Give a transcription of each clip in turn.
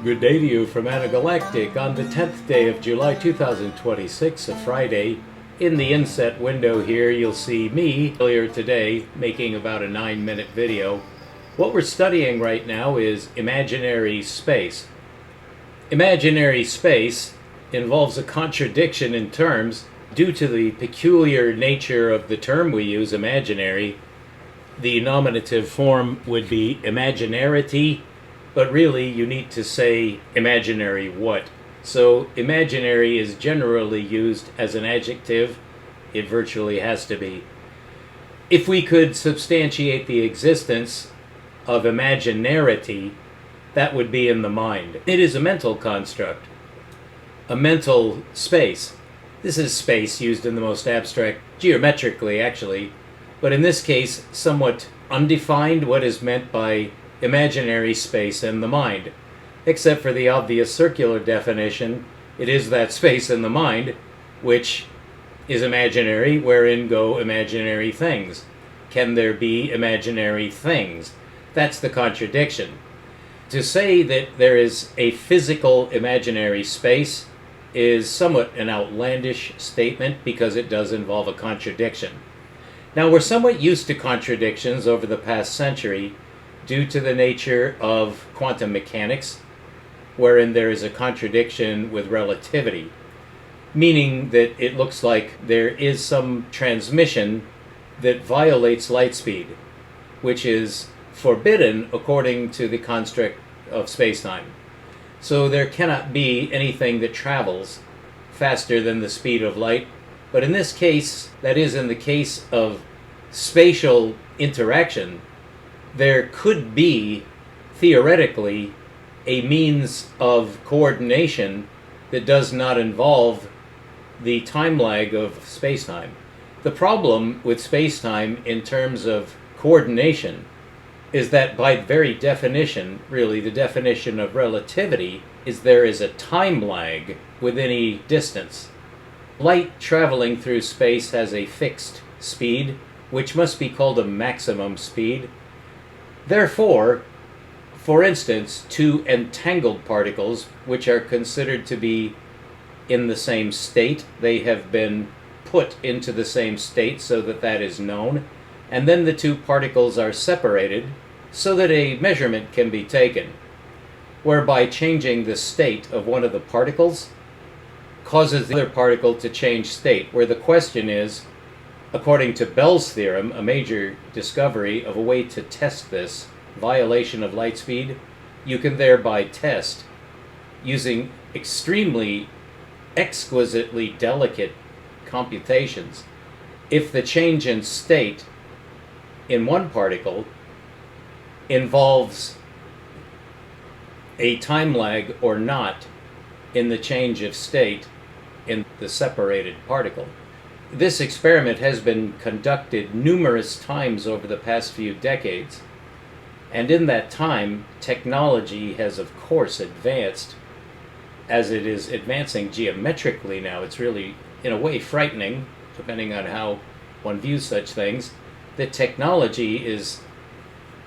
Good day to you from Anagalactic on the 10th day of July 2026, a Friday. In the inset window here, you'll see me earlier today making about a 9-minute video. What we're studying right now is imaginary space. Imaginary space involves a contradiction in terms due to the peculiar nature of the term we use, imaginary. The nominative form would be imaginarity, but really you need to say imaginary what. So imaginary is generally used as an adjective. It virtually has to be. If we could substantiate the existence of imaginarity, that would be in the mind. It is a mental construct, a mental space. This is space used in the most abstract, geometrically actually, but in this case somewhat undefined. What is meant by imaginary space in the mind? Except for the obvious circular definition, it is that space in the mind which is imaginary, wherein go imaginary things. Can there be imaginary things? That's the contradiction. To say that there is a physical imaginary space is somewhat an outlandish statement because it does involve a contradiction. Now, we're somewhat used to contradictions over the past century due to the nature of quantum mechanics, wherein there is a contradiction with relativity, meaning that it looks like there is some transmission that violates light speed, which is forbidden according to the construct of space-time. So there cannot be anything that travels faster than the speed of light. But in this case, that is in the case of spatial interaction, there could be, theoretically, a means of coordination that does not involve the time lag of space-time. The problem with space-time in terms of coordination is that by very definition, really the definition of relativity, is there is a time lag with any distance. Light traveling through space has a fixed speed, which must be called a maximum speed. Therefore, for instance, two entangled particles, which are considered to be in the same state, they have been put into the same state so that that is known, and then the two particles are separated so that a measurement can be taken, whereby changing the state of one of the particles causes the other particle to change state, where the question is, according to Bell's theorem, a major discovery of a way to test this violation of light speed, you can thereby test, using extremely exquisitely delicate computations, if the change in state in one particle involves a time lag or not in the change of state in the separated particle. This experiment has been conducted numerous times over the past few decades, and in that time, technology has of course advanced as it is advancing geometrically now. It's really, in a way, frightening, depending on how one views such things, that technology is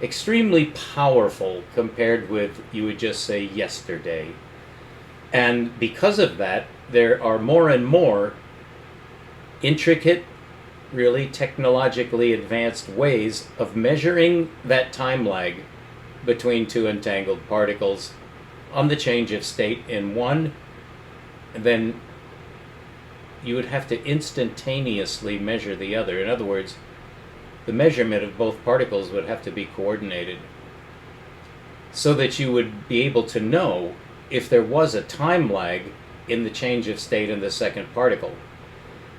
extremely powerful compared with, you would just say, yesterday. And because of that, there are more and more intricate, really technologically advanced ways of measuring that time lag between two entangled particles on the change of state in one. And then you would have to instantaneously measure the other. In other words, the measurement of both particles would have to be coordinated so that you would be able to know if there was a time lag in the change of state in the second particle.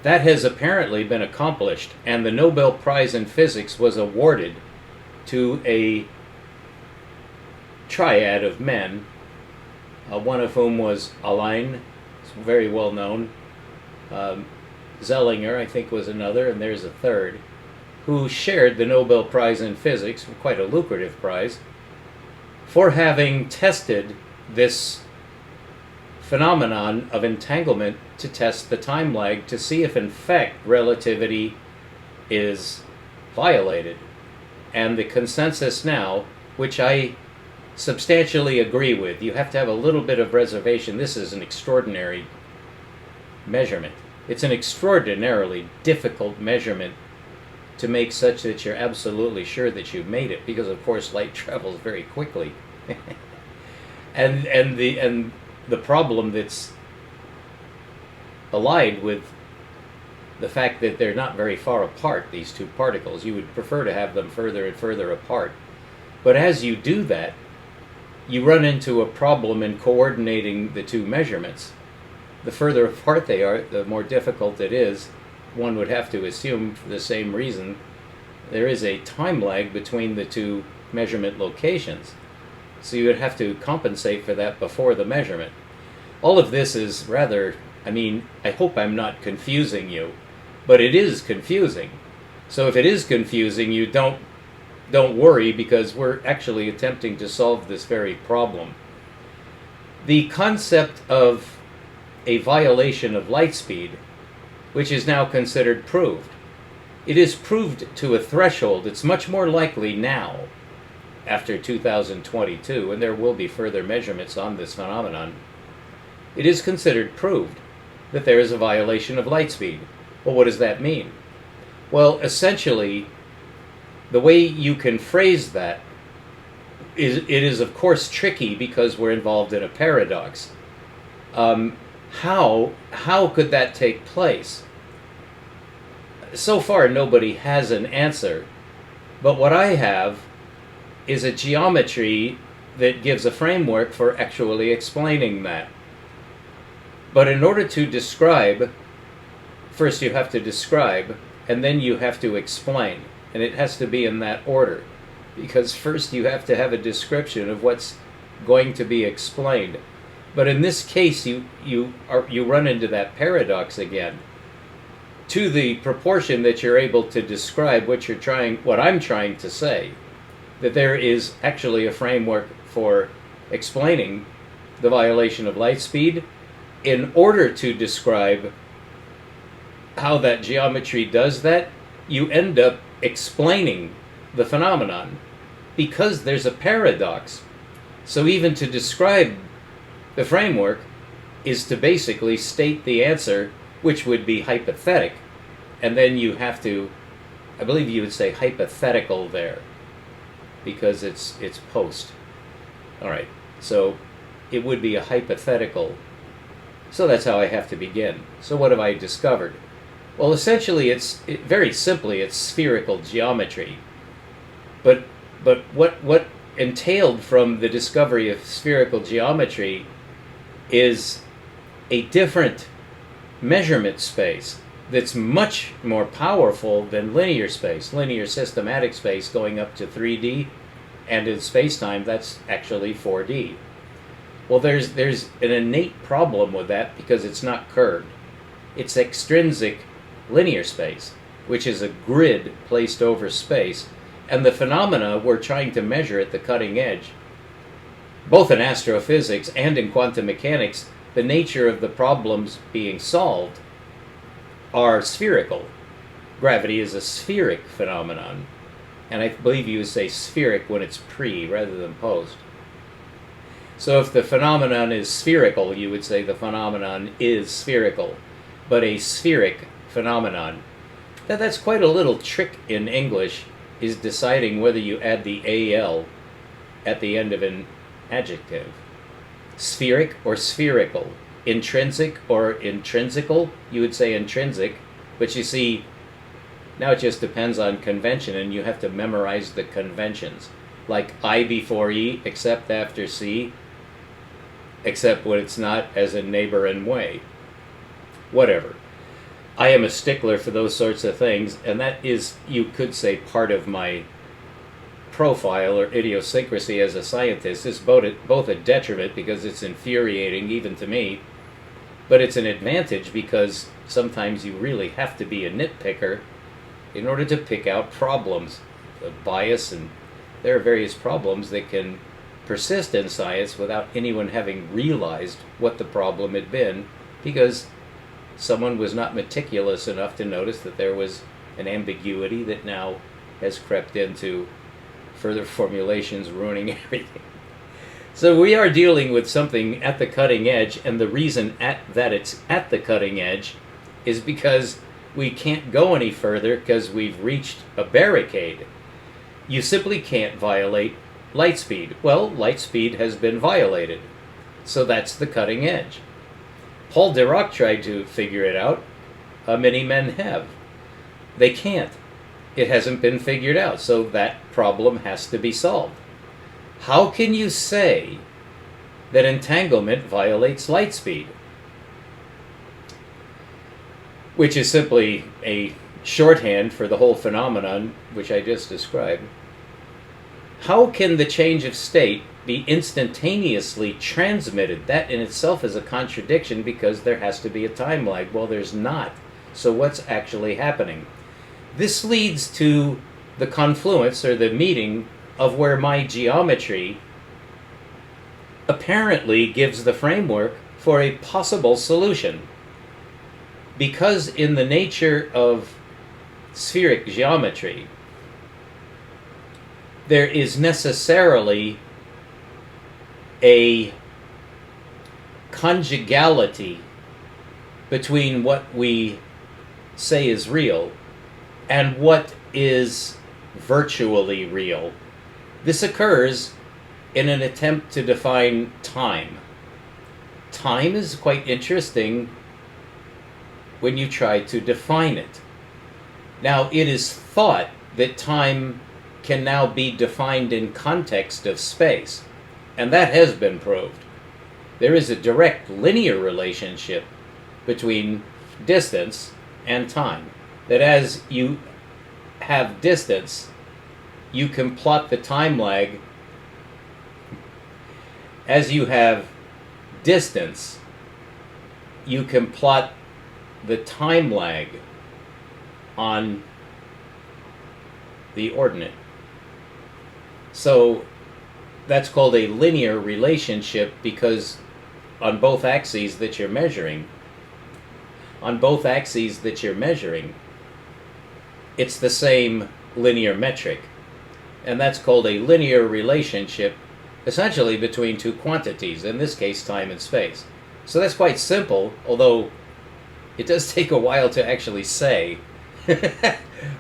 That has apparently been accomplished, and the Nobel Prize in Physics was awarded to a triad of men, one of whom was Allein, very well known. Zellinger, I think, was another, and there's a third, who shared the Nobel Prize in Physics, quite a lucrative prize, for having tested this phenomenon of entanglement to test the time lag to see if in fact relativity is violated. And the consensus now, which I substantially agree with. You have to have a little bit of reservation. This is an extraordinary measurement. It's an extraordinarily difficult measurement to make such that you're absolutely sure that you've made it, because of course light travels very quickly. and the problem that's allied with the fact that they're not very far apart, these two particles. You would prefer to have them further and further apart. But as you do that, you run into a problem in coordinating the two measurements. The further apart they are, the more difficult it is. One would have to assume, for the same reason, there is a time lag between the two measurement locations. So you would have to compensate for that before the measurement. All of this is rather, I hope I'm not confusing you, but it is confusing. So if it is confusing you, don't worry, because we're actually attempting to solve this very problem. The concept of a violation of light speed, which is now considered proved. It is proved to a threshold. It's much more likely now, after 2022, and there will be further measurements on this phenomenon. It is considered proved that there is a violation of light speed. Well, what does that mean? Well, essentially, the way you can phrase that is, it is of course tricky because we're involved in a paradox. How could that take place? So far, nobody has an answer, but what I have is a geometry that gives a framework for actually explaining that. But in order to describe, first you have to describe, and then you have to explain, and it has to be in that order, because first you have to have a description of what's going to be explained. But in this case, you run into that paradox again. To the proportion that you're able to describe what I'm trying to say, that there is actually a framework for explaining the violation of light speed. In order to describe how that geometry does that, you end up explaining the phenomenon, because there's a paradox. So even to describe the framework is to basically state the answer, which would be hypothetic, and then you have to, I believe you would say hypothetical there, because it's post. All right, so it would be a hypothetical. So that's how I have to begin. So what have I discovered? Well, essentially, very simply, it's spherical geometry. But what entailed from the discovery of spherical geometry is a different measurement space that's much more powerful than linear space, linear systematic space going up to 3D, and in space-time that's actually 4D. Well, there's an innate problem with that because it's not curved. It's extrinsic linear space, which is a grid placed over space, and the phenomena we're trying to measure at the cutting edge, both in astrophysics and in quantum mechanics, the nature of the problems being solved are spherical. Gravity is a spheric phenomenon, and I believe you would say spheric when it's pre rather than post. So if the phenomenon is spherical, you would say the phenomenon is spherical, but a spheric phenomenon. That's quite a little trick in English, is deciding whether you add the AL at the end of an adjective. Spheric or spherical. Intrinsic or intrinsical, you would say intrinsic, but you see, now it just depends on convention, and you have to memorize the conventions. Like I before E, except after C, except when it's not, as in neighbor and way. Whatever. I am a stickler for those sorts of things, and that is, you could say, part of my profile or idiosyncrasy as a scientist. It's both a detriment because it's infuriating even to me, but it's an advantage because sometimes you really have to be a nitpicker in order to pick out problems of bias, and there are various problems that can persist in science without anyone having realized what the problem had been, because someone was not meticulous enough to notice that there was an ambiguity that now has crept into further formulations, ruining everything. So we are dealing with something at the cutting edge, and the reason that it's at the cutting edge is because we can't go any further because we've reached a barricade. You simply can't violate light speed. Well, light speed has been violated. So that's the cutting edge. Paul Dirac tried to figure it out. Many men have. They can't. It hasn't been figured out, so that problem has to be solved. How can you say that entanglement violates light speed? Which is simply a shorthand for the whole phenomenon which I just described. How can the change of state be instantaneously transmitted? That in itself is a contradiction because there has to be a time lag. Well, there's not. So what's actually happening? This leads to the confluence or the meeting of where my geometry apparently gives the framework for a possible solution. Because in the nature of spheric geometry, there is necessarily a conjugality between what we say is real and what is virtually real. This occurs in an attempt to define time. Time is quite interesting when you try to define it. Now, it is thought that time can now be defined in context of space, and that has been proved. There is a direct linear relationship between distance and time, that as you have distance, you can plot the time lag. As you have distance, you can plot the time lag on the ordinate. So that's called a linear relationship because on both axes that you're measuring, it's the same linear metric. And that's called a linear relationship, essentially between two quantities, in this case time and space. So that's quite simple, although it does take a while to actually say,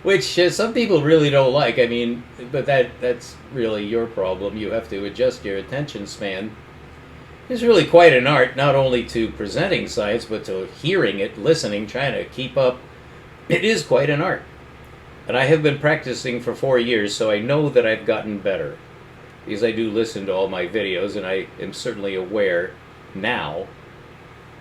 which some people really don't like. I mean, but that's really your problem. You have to adjust your attention span. It's really quite an art, not only to presenting science, but to hearing it, listening, trying to keep up. It is quite an art. And I have been practicing for 4 years, so I know that I've gotten better. Because I do listen to all my videos, and I am certainly aware now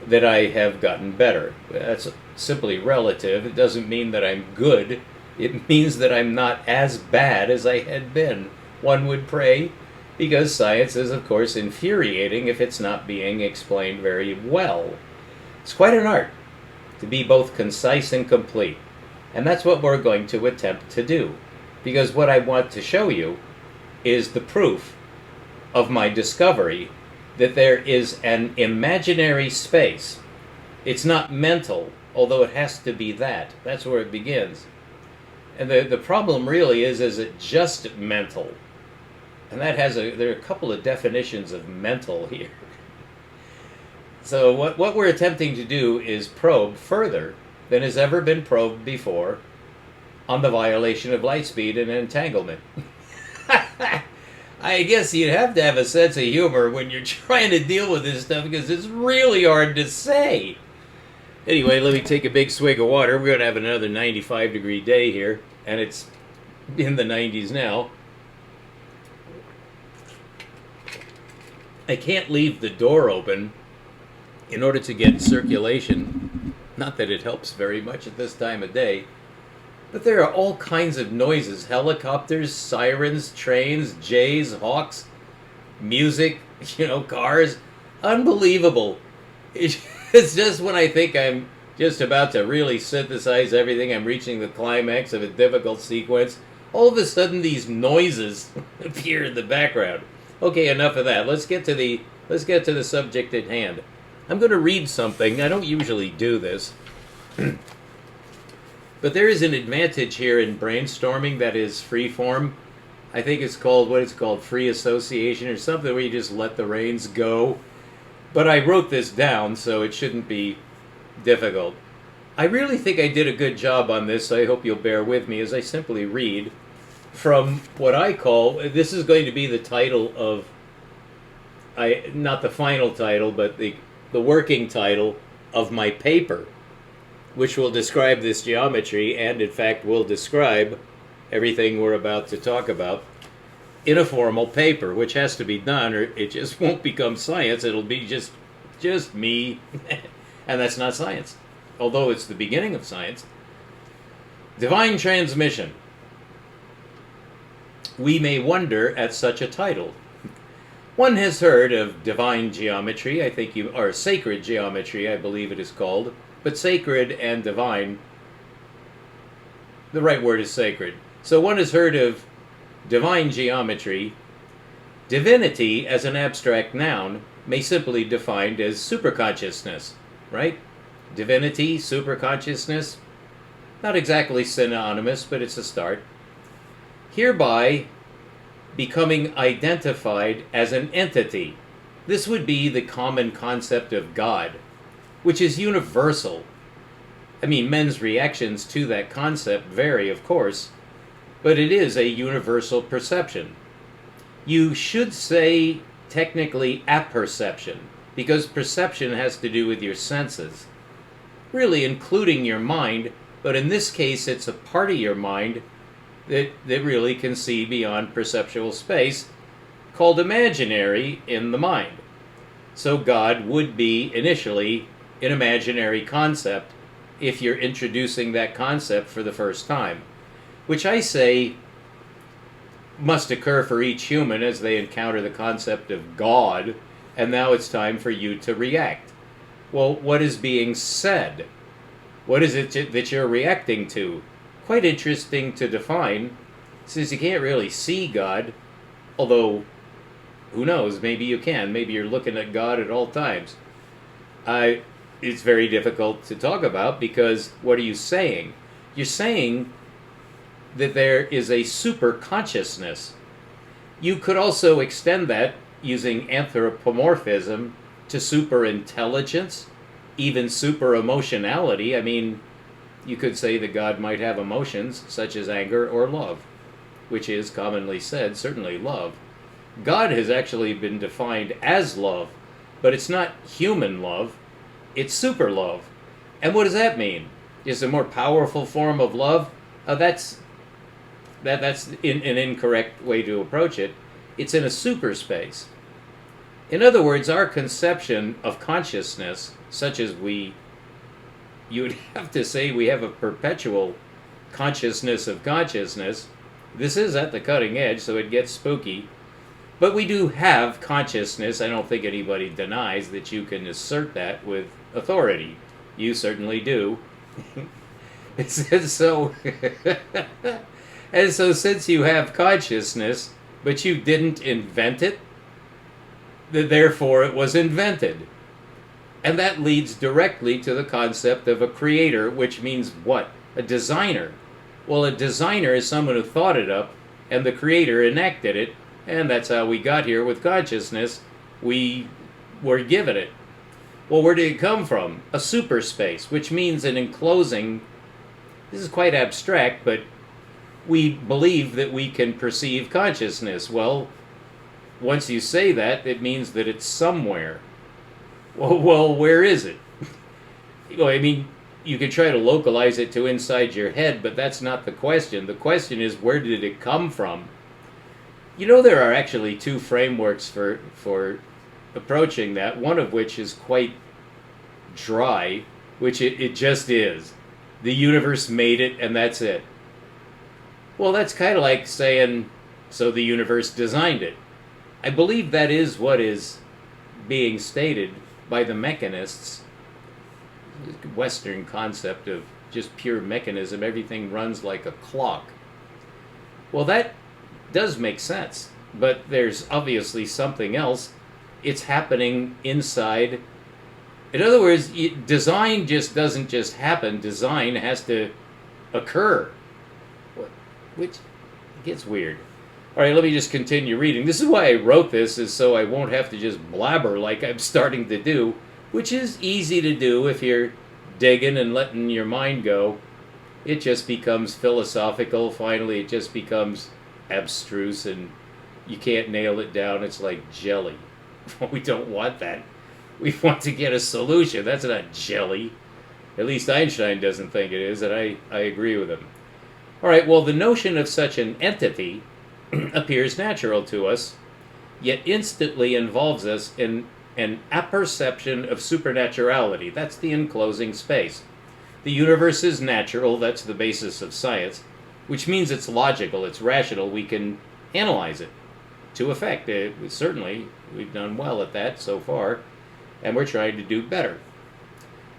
that I have gotten better. That's simply relative. It doesn't mean that I'm good. It means that I'm not as bad as I had been. One would pray, because science is, of course, infuriating if it's not being explained very well. It's quite an art to be both concise and complete. And that's what we're going to attempt to do. Because what I want to show you is the proof of my discovery that there is an imaginary space. It's not mental, although it has to be that. That's where it begins. And the problem really is it just mental? And that has there are a couple of definitions of mental here. So what we're attempting to do is probe further than has ever been probed before on the violation of light speed and entanglement. I guess you'd have to have a sense of humor when you're trying to deal with this stuff because it's really hard to say. Anyway, let me take a big swig of water. We're going to have another 95-degree day here, and it's in the 90s now. I can't leave the door open in order to get circulation. Not that it helps very much at this time of day. But there are all kinds of noises. Helicopters, sirens, trains, jays, hawks, music, cars. Unbelievable. It's just when I think I'm just about to really synthesize everything, I'm reaching the climax of a difficult sequence, all of a sudden these noises appear in the background. Okay, enough of that. Let's get to the subject at hand. I'm going to read something. I don't usually do this. But there is an advantage here in brainstorming that is free form. I think it's called, what it's called, free association or something, where you just let the reins go. But I wrote this down, so it shouldn't be difficult. I really think I did a good job on this, so I hope you'll bear with me as I simply read from what I call, this is going to be the title of, not the final title, but the working title of my paper, which will describe this geometry and, in fact, will describe everything we're about to talk about in a formal paper, which has to be done or it just won't become science. It'll be just me, and that's not science, although it's the beginning of science. Divine transmission. We may wonder at such a title. One has heard of divine geometry, I think or sacred geometry, I believe it is called, but sacred and divine, the right word is sacred. So one has heard of divine geometry. Divinity as an abstract noun may simply be defined as superconsciousness, right? Divinity, superconsciousness, not exactly synonymous, but it's a start. Hereby becoming identified as an entity. This would be the common concept of God, which is universal. I mean, men's reactions to that concept vary, of course, but it is a universal perception. You should say technically apperception, because perception has to do with your senses, really including your mind, but in this case it's a part of your mind that really can see beyond perceptual space, called imaginary in the mind. So God would be initially an imaginary concept if you're introducing that concept for the first time, which I say must occur for each human as they encounter the concept of God, and now it's time for you to react. Well, what is being said? What is it that you're reacting to? Quite interesting to define, since you can't really see God, although, who knows, maybe you can. Maybe you're looking at God at all times. It's very difficult to talk about, because what are you saying? You're saying that there is a super consciousness. You could also extend that using anthropomorphism to super intelligence, even super emotionality. I mean, you could say that God might have emotions such as anger or love, which is commonly said, certainly love. God has actually been defined as love, but it's not human love, it's super love. And what does that mean? Is a more powerful form of love? That's an incorrect way to approach it. It's in a super space. In other words, our conception of consciousness, such as you would have to say we have a perpetual consciousness of consciousness. This is at the cutting edge, so it gets spooky. But we do have consciousness. I don't think anybody denies that you can assert that with authority. You certainly do. And so since you have consciousness, but you didn't invent it, therefore it was invented. And that leads directly to the concept of a creator, which means what? A designer. Well, a designer is someone who thought it up, and the creator enacted it, and that's how we got here with consciousness. We were given it. Well, where did it come from? A superspace, which means an enclosing. This is quite abstract, but we believe that we can perceive consciousness. Well, once you say that, it means that it's somewhere. Well, where is it? I mean, you can try to localize it to inside your head, but that's not the question. The question is, where did it come from? You know, there are actually two frameworks for approaching that, one of which is quite dry, which it just is. The universe made it, and that's it. Well, that's kind of like saying, so the universe designed it. I believe that is what is being stated by the mechanists. Western concept of just pure mechanism, everything runs like a clock. Well, that does make sense, but there's obviously something else. It's happening inside. In other words, design just doesn't just happen. Design has to occur, which gets weird. All right, let me just continue reading. This is why I wrote this, is so I won't have to just blabber like I'm starting to do, which is easy to do if you're digging and letting your mind go. It just becomes philosophical. Finally, it just becomes abstruse, and you can't nail it down. It's like jelly. We don't want that. We want to get a solution. That's not jelly. At least Einstein doesn't think it is, and I agree with him. All right, well, the notion of such an entity appears natural to us, yet instantly involves us in an apperception of supernaturality. That's the enclosing space. The universe is natural, that's the basis of science, which means it's logical, it's rational, we can analyze it to effect. Certainly, we've done well at that so far, and we're trying to do better.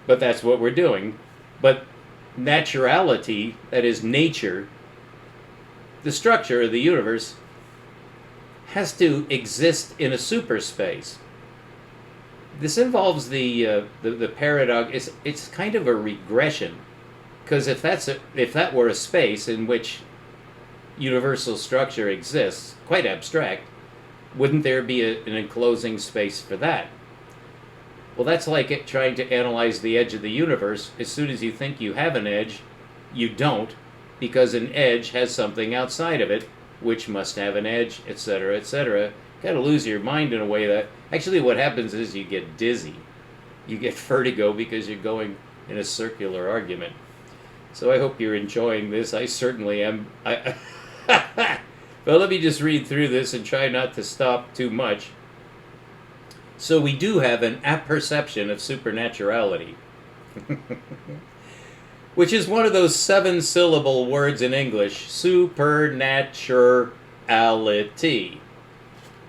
But that's what we're doing. But naturality, that is nature, the structure of the universe, has to exist in a superspace. This involves the paradox. It's kind of a regression, because if that were a space in which universal structure exists, quite abstract, wouldn't there be an enclosing space for that? Well, that's like trying to analyze the edge of the universe. As soon as you think you have an edge, you don't, because an edge has something outside of it, which must have an edge, etc., etc. Kind of lose your mind in a way that actually what happens is you get dizzy. You get vertigo because you're going in a circular argument. So I hope you're enjoying this. I certainly am. Well, let me just read through this and try not to stop too much. So we do have an apperception of supernaturality, which is one of those 7-syllable words in English, supernaturality.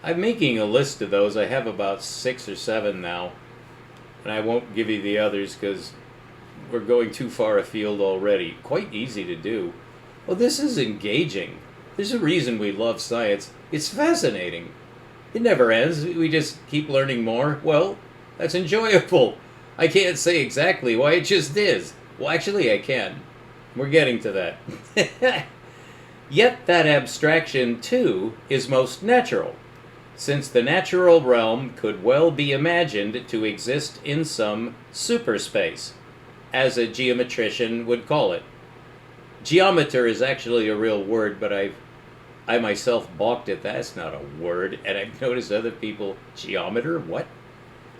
I'm making a list of those. I have about 6 or 7 now, and I won't give you the others because we're going too far afield already. Quite easy to do. Well, this is engaging. There's a reason we love science. It's fascinating. It never ends. We just keep learning more. Well, that's enjoyable. I can't say exactly why, it just is. Well, actually, I can. We're getting to that. Yet that abstraction, too, is most natural, since the natural realm could well be imagined to exist in some superspace, as a geometrician would call it. Geometer is actually a real word, but I myself balked at that. That's not a word, and I've noticed other people, geometer, what?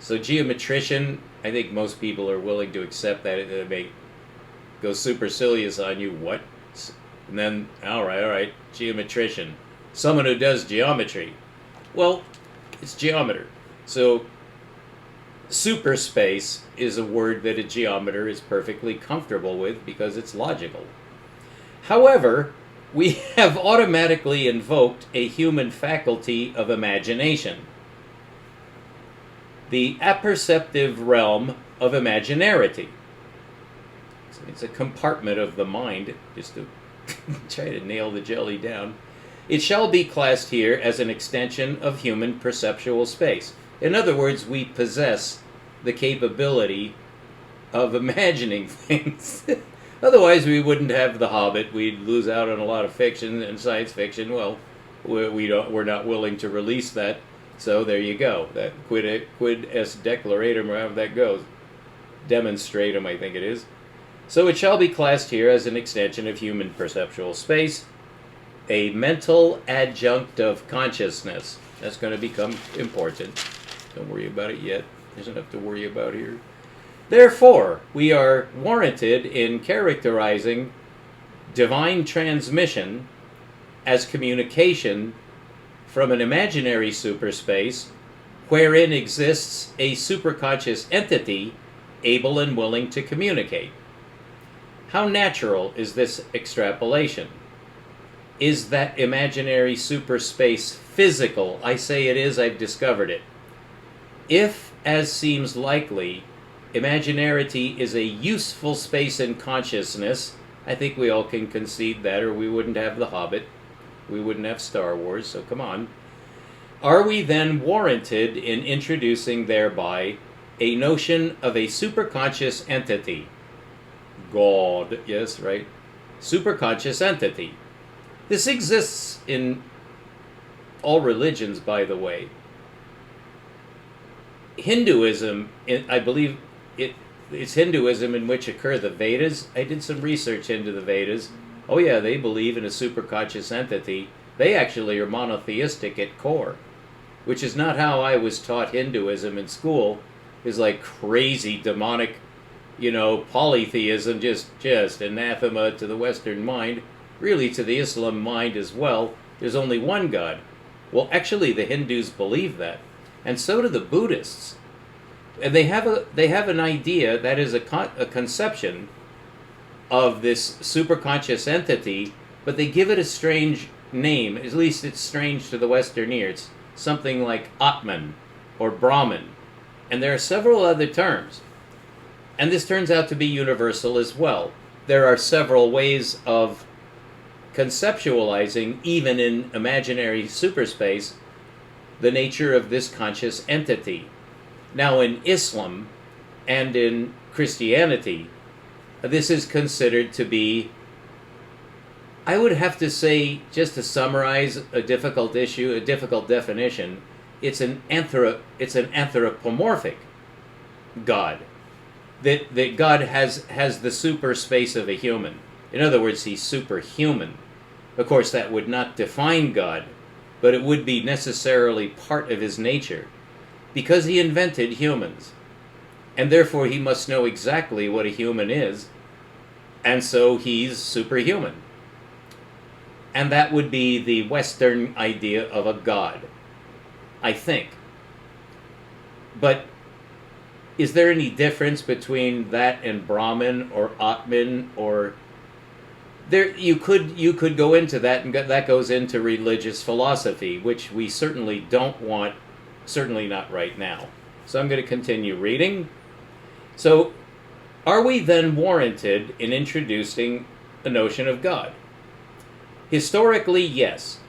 So geometrician, I think most people are willing to accept that. It may go supercilious on you, what? And then, all right, geometrician. Someone who does geometry. Well, it's geometer. So superspace is a word that a geometer is perfectly comfortable with because it's logical. However, we have automatically invoked a human faculty of imagination, the apperceptive realm of imaginarity. So it's a compartment of the mind, just to try to nail the jelly down. It shall be classed here as an extension of human perceptual space. In other words, we possess the capability of imagining things. Otherwise, we wouldn't have The Hobbit. We'd lose out on a lot of fiction and science fiction. Well, we're not willing to release that. So there you go. That quid est declaratum, however that goes. Demonstratum, I think it is. So it shall be classed here as an extension of human perceptual space, a mental adjunct of consciousness. That's going to become important. Don't worry about it yet. There's enough to worry about here. Therefore, we are warranted in characterizing divine transmission as communication from an imaginary superspace wherein exists a superconscious entity able and willing to communicate. How natural is this extrapolation? Is that imaginary superspace physical? I say it is, I've discovered it. If, as seems likely, imaginarity is a useful space in consciousness, I think we all can concede that, or we wouldn't have The Hobbit. We wouldn't have Star Wars, so come on. Are we then warranted in introducing thereby a notion of a superconscious entity? God, yes, right? Superconscious entity. This exists in all religions, by the way. Hinduism, I believe it's Hinduism in which occur the Vedas. I did some research into the Vedas. Oh yeah, they believe in a superconscious entity. They actually are monotheistic at core, which is not how I was taught Hinduism in school. Is like crazy demonic, polytheism, just anathema to the Western mind, really to the Islam mind as well. There's only one God. Well, actually, the Hindus believe that, and so do the Buddhists. And they have an idea that is a conception of this superconscious entity, but they give it a strange name. At least it's strange to the Western ear. It's something like Atman or Brahman. And there are several other terms. And this turns out to be universal as well. There are several ways of conceptualizing, even in imaginary superspace, the nature of this conscious entity. Now, in Islam and in Christianity, this is considered to be, I would have to say, just to summarize a difficult issue, a difficult definition, it's an anthropomorphic God. That God has the super space of a human. In other words, he's superhuman. Of course, that would not define God, but it would be necessarily part of his nature, because he invented humans. And therefore he must know exactly what a human is, and so he's superhuman. And that would be the Western idea of a God, I think. But is there any difference between that and Brahman or Atman, or there? You could go into that, and that goes into religious philosophy, which we certainly don't want, certainly not right now. So I'm going to continue reading. So, are we then warranted in introducing a notion of God? Historically, yes.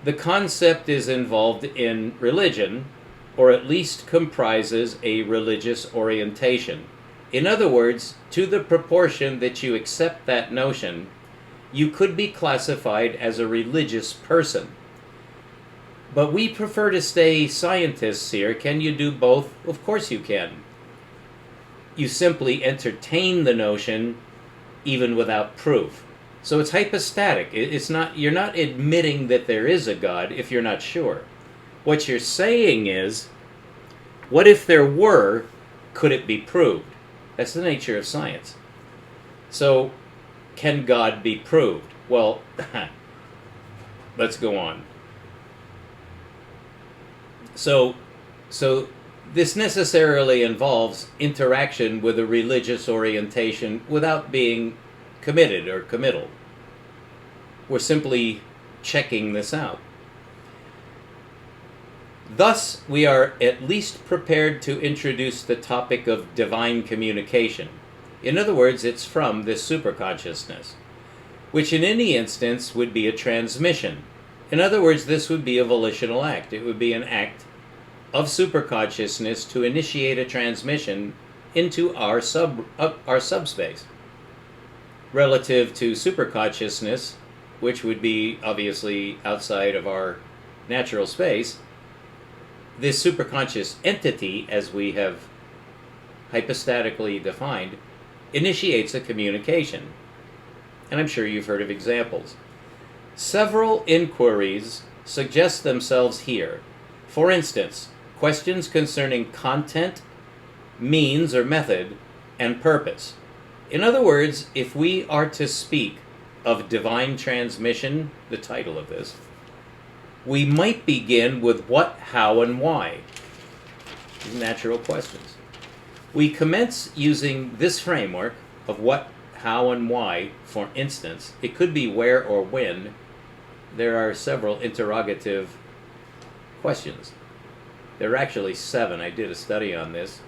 The concept is involved in religion, or at least comprises a religious orientation. In other words, to the proportion that you accept that notion, you could be classified as a religious person. But we prefer to stay scientists here. Can you do both? Of course you can. You simply entertain the notion even without proof. So it's hypostatic. You're not admitting that there is a God if you're not sure. What you're saying is, what if there were, could it be proved? That's the nature of science. So, can God be proved? Well, let's go on. So this necessarily involves interaction with a religious orientation without being committed or committal. We're simply checking this out. Thus, we are at least prepared to introduce the topic of divine communication. In other words, it's from this superconsciousness, which in any instance would be a transmission. In other words, this would be a volitional act. It would be an act of superconsciousness to initiate a transmission into our subspace. Relative to superconsciousness, which would be obviously outside of our natural space, this superconscious entity, as we have hypostatically defined, initiates a communication. And I'm sure you've heard of examples. Several inquiries suggest themselves here. For instance, questions concerning content, means or method, and purpose. In other words, if we are to speak of divine transmission, the title of this, we might begin with what, how, and why. Natural questions. We commence using this framework of what, how, and why. For instance, it could be where or when. There are several interrogative questions. There are actually 7. I did a study on this.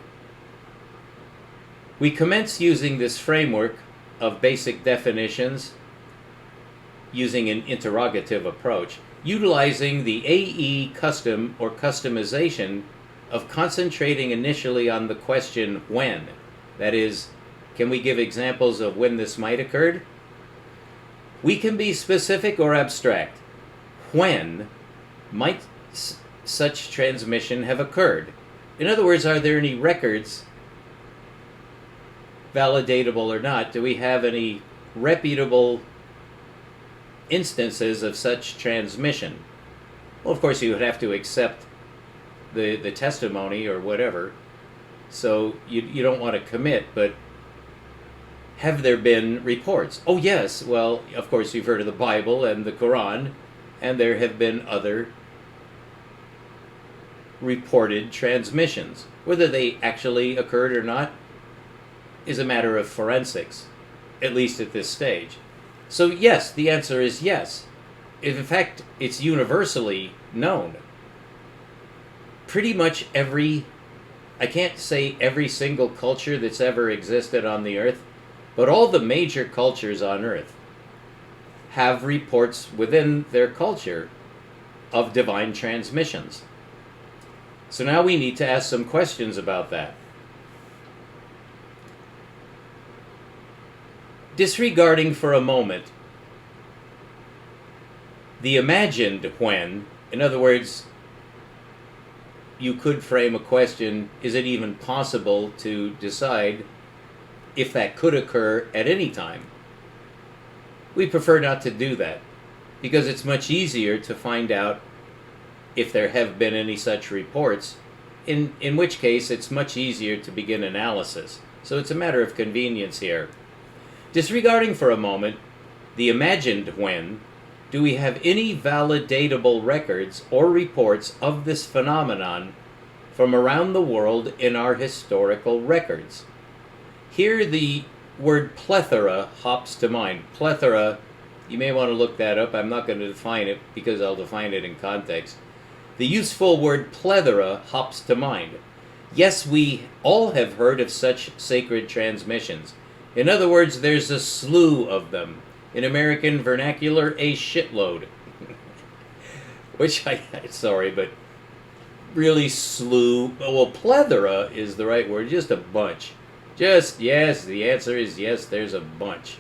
We commence using this framework of basic definitions using an interrogative approach, utilizing the AE custom or customization of concentrating initially on the question when. That is, can we give examples of when this might occur? We can be specific or abstract. When might such transmission have occurred? In other words, are there any records, validatable or not? Do we have any reputable instances of such transmission? Well, of course, you would have to accept the testimony or whatever. So you don't want to commit, but have there been reports? Oh, yes. Well, of course, you've heard of the Bible and the Quran, and there have been other reported transmissions. Whether they actually occurred or not is a matter of forensics, at least at this stage. So yes, the answer is yes. In fact, it's universally known. Pretty much I can't say every single culture that's ever existed on the earth, but all the major cultures on earth have reports within their culture of divine transmissions. So now we need to ask some questions about that. Disregarding for a moment the imagined when, in other words, you could frame a question, is it even possible to decide if that could occur at any time? We prefer not to do that because it's much easier to find out if there have been any such reports, in which case it's much easier to begin analysis. So it's a matter of convenience here. Disregarding for a moment the imagined when, do we have any validatable records or reports of this phenomenon from around the world in our historical records? Here the word plethora hops to mind. Plethora, you may want to look that up. I'm not going to define it because I'll define it in context. The useful word plethora hops to mind. Yes, we all have heard of such sacred transmissions. In other words, there's a slew of them. In American vernacular, a shitload. Which sorry, but really slew. Well, plethora is the right word, just a bunch. Just, yes, the answer is yes, there's a bunch.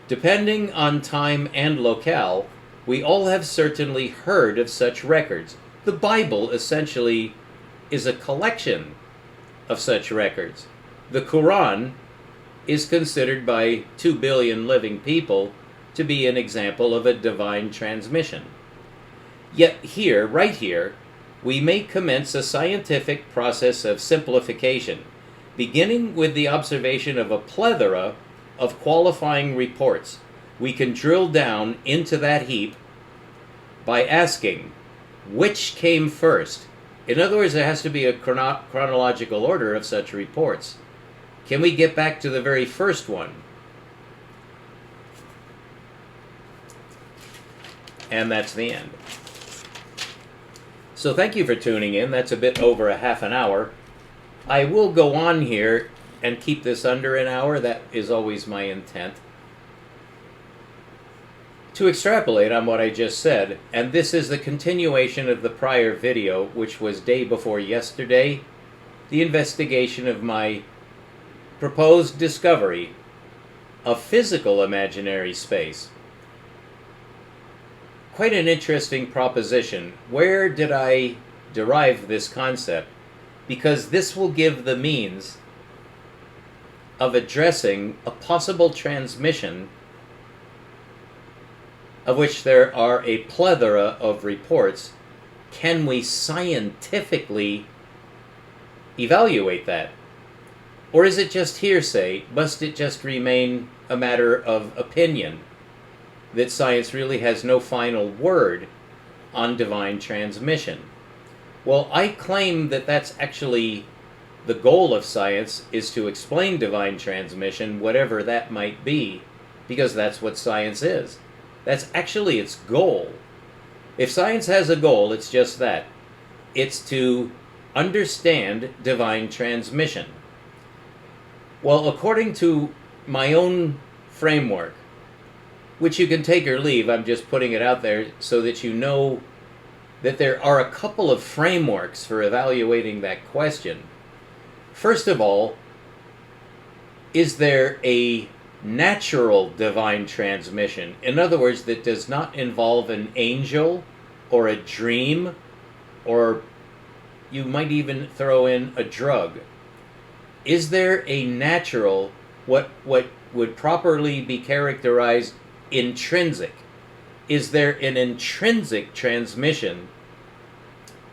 Depending on time and locale, we all have certainly heard of such records. The Bible essentially is a collection of such records. The Quran is considered by 2 billion living people to be an example of a divine transmission. Yet here, right here, we may commence a scientific process of simplification, beginning with the observation of a plethora of qualifying reports. We can drill down into that heap by asking, which came first? In other words, there has to be a chronological order of such reports. Can we get back to the very first one? And that's the end. So thank you for tuning in. That's a bit over a half an hour. I will go on here and keep this under an hour. That is always my intent. To extrapolate on what I just said, and this is the continuation of the prior video, which was day before yesterday, the investigation of my proposed discovery of physical imaginary space. Quite an interesting proposition. Where did I derive this concept? Because this will give the means of addressing a possible transmission of which there are a plethora of reports. Can we scientifically evaluate that? Or is it just hearsay? Must it just remain a matter of opinion that science really has no final word on divine transmission? Well, I claim that that's actually the goal of science, is to explain divine transmission, whatever that might be, because that's what science is. That's actually its goal. If science has a goal, it's just that. It's to understand divine transmission. Well, according to my own framework, which you can take or leave, I'm just putting it out there so that you know that there are a couple of frameworks for evaluating that question. First of all, is there a natural divine transmission? In other words, that does not involve an angel or a dream, or you might even throw in a drug. Is there a natural, what would properly be characterized intrinsic? Is there an intrinsic transmission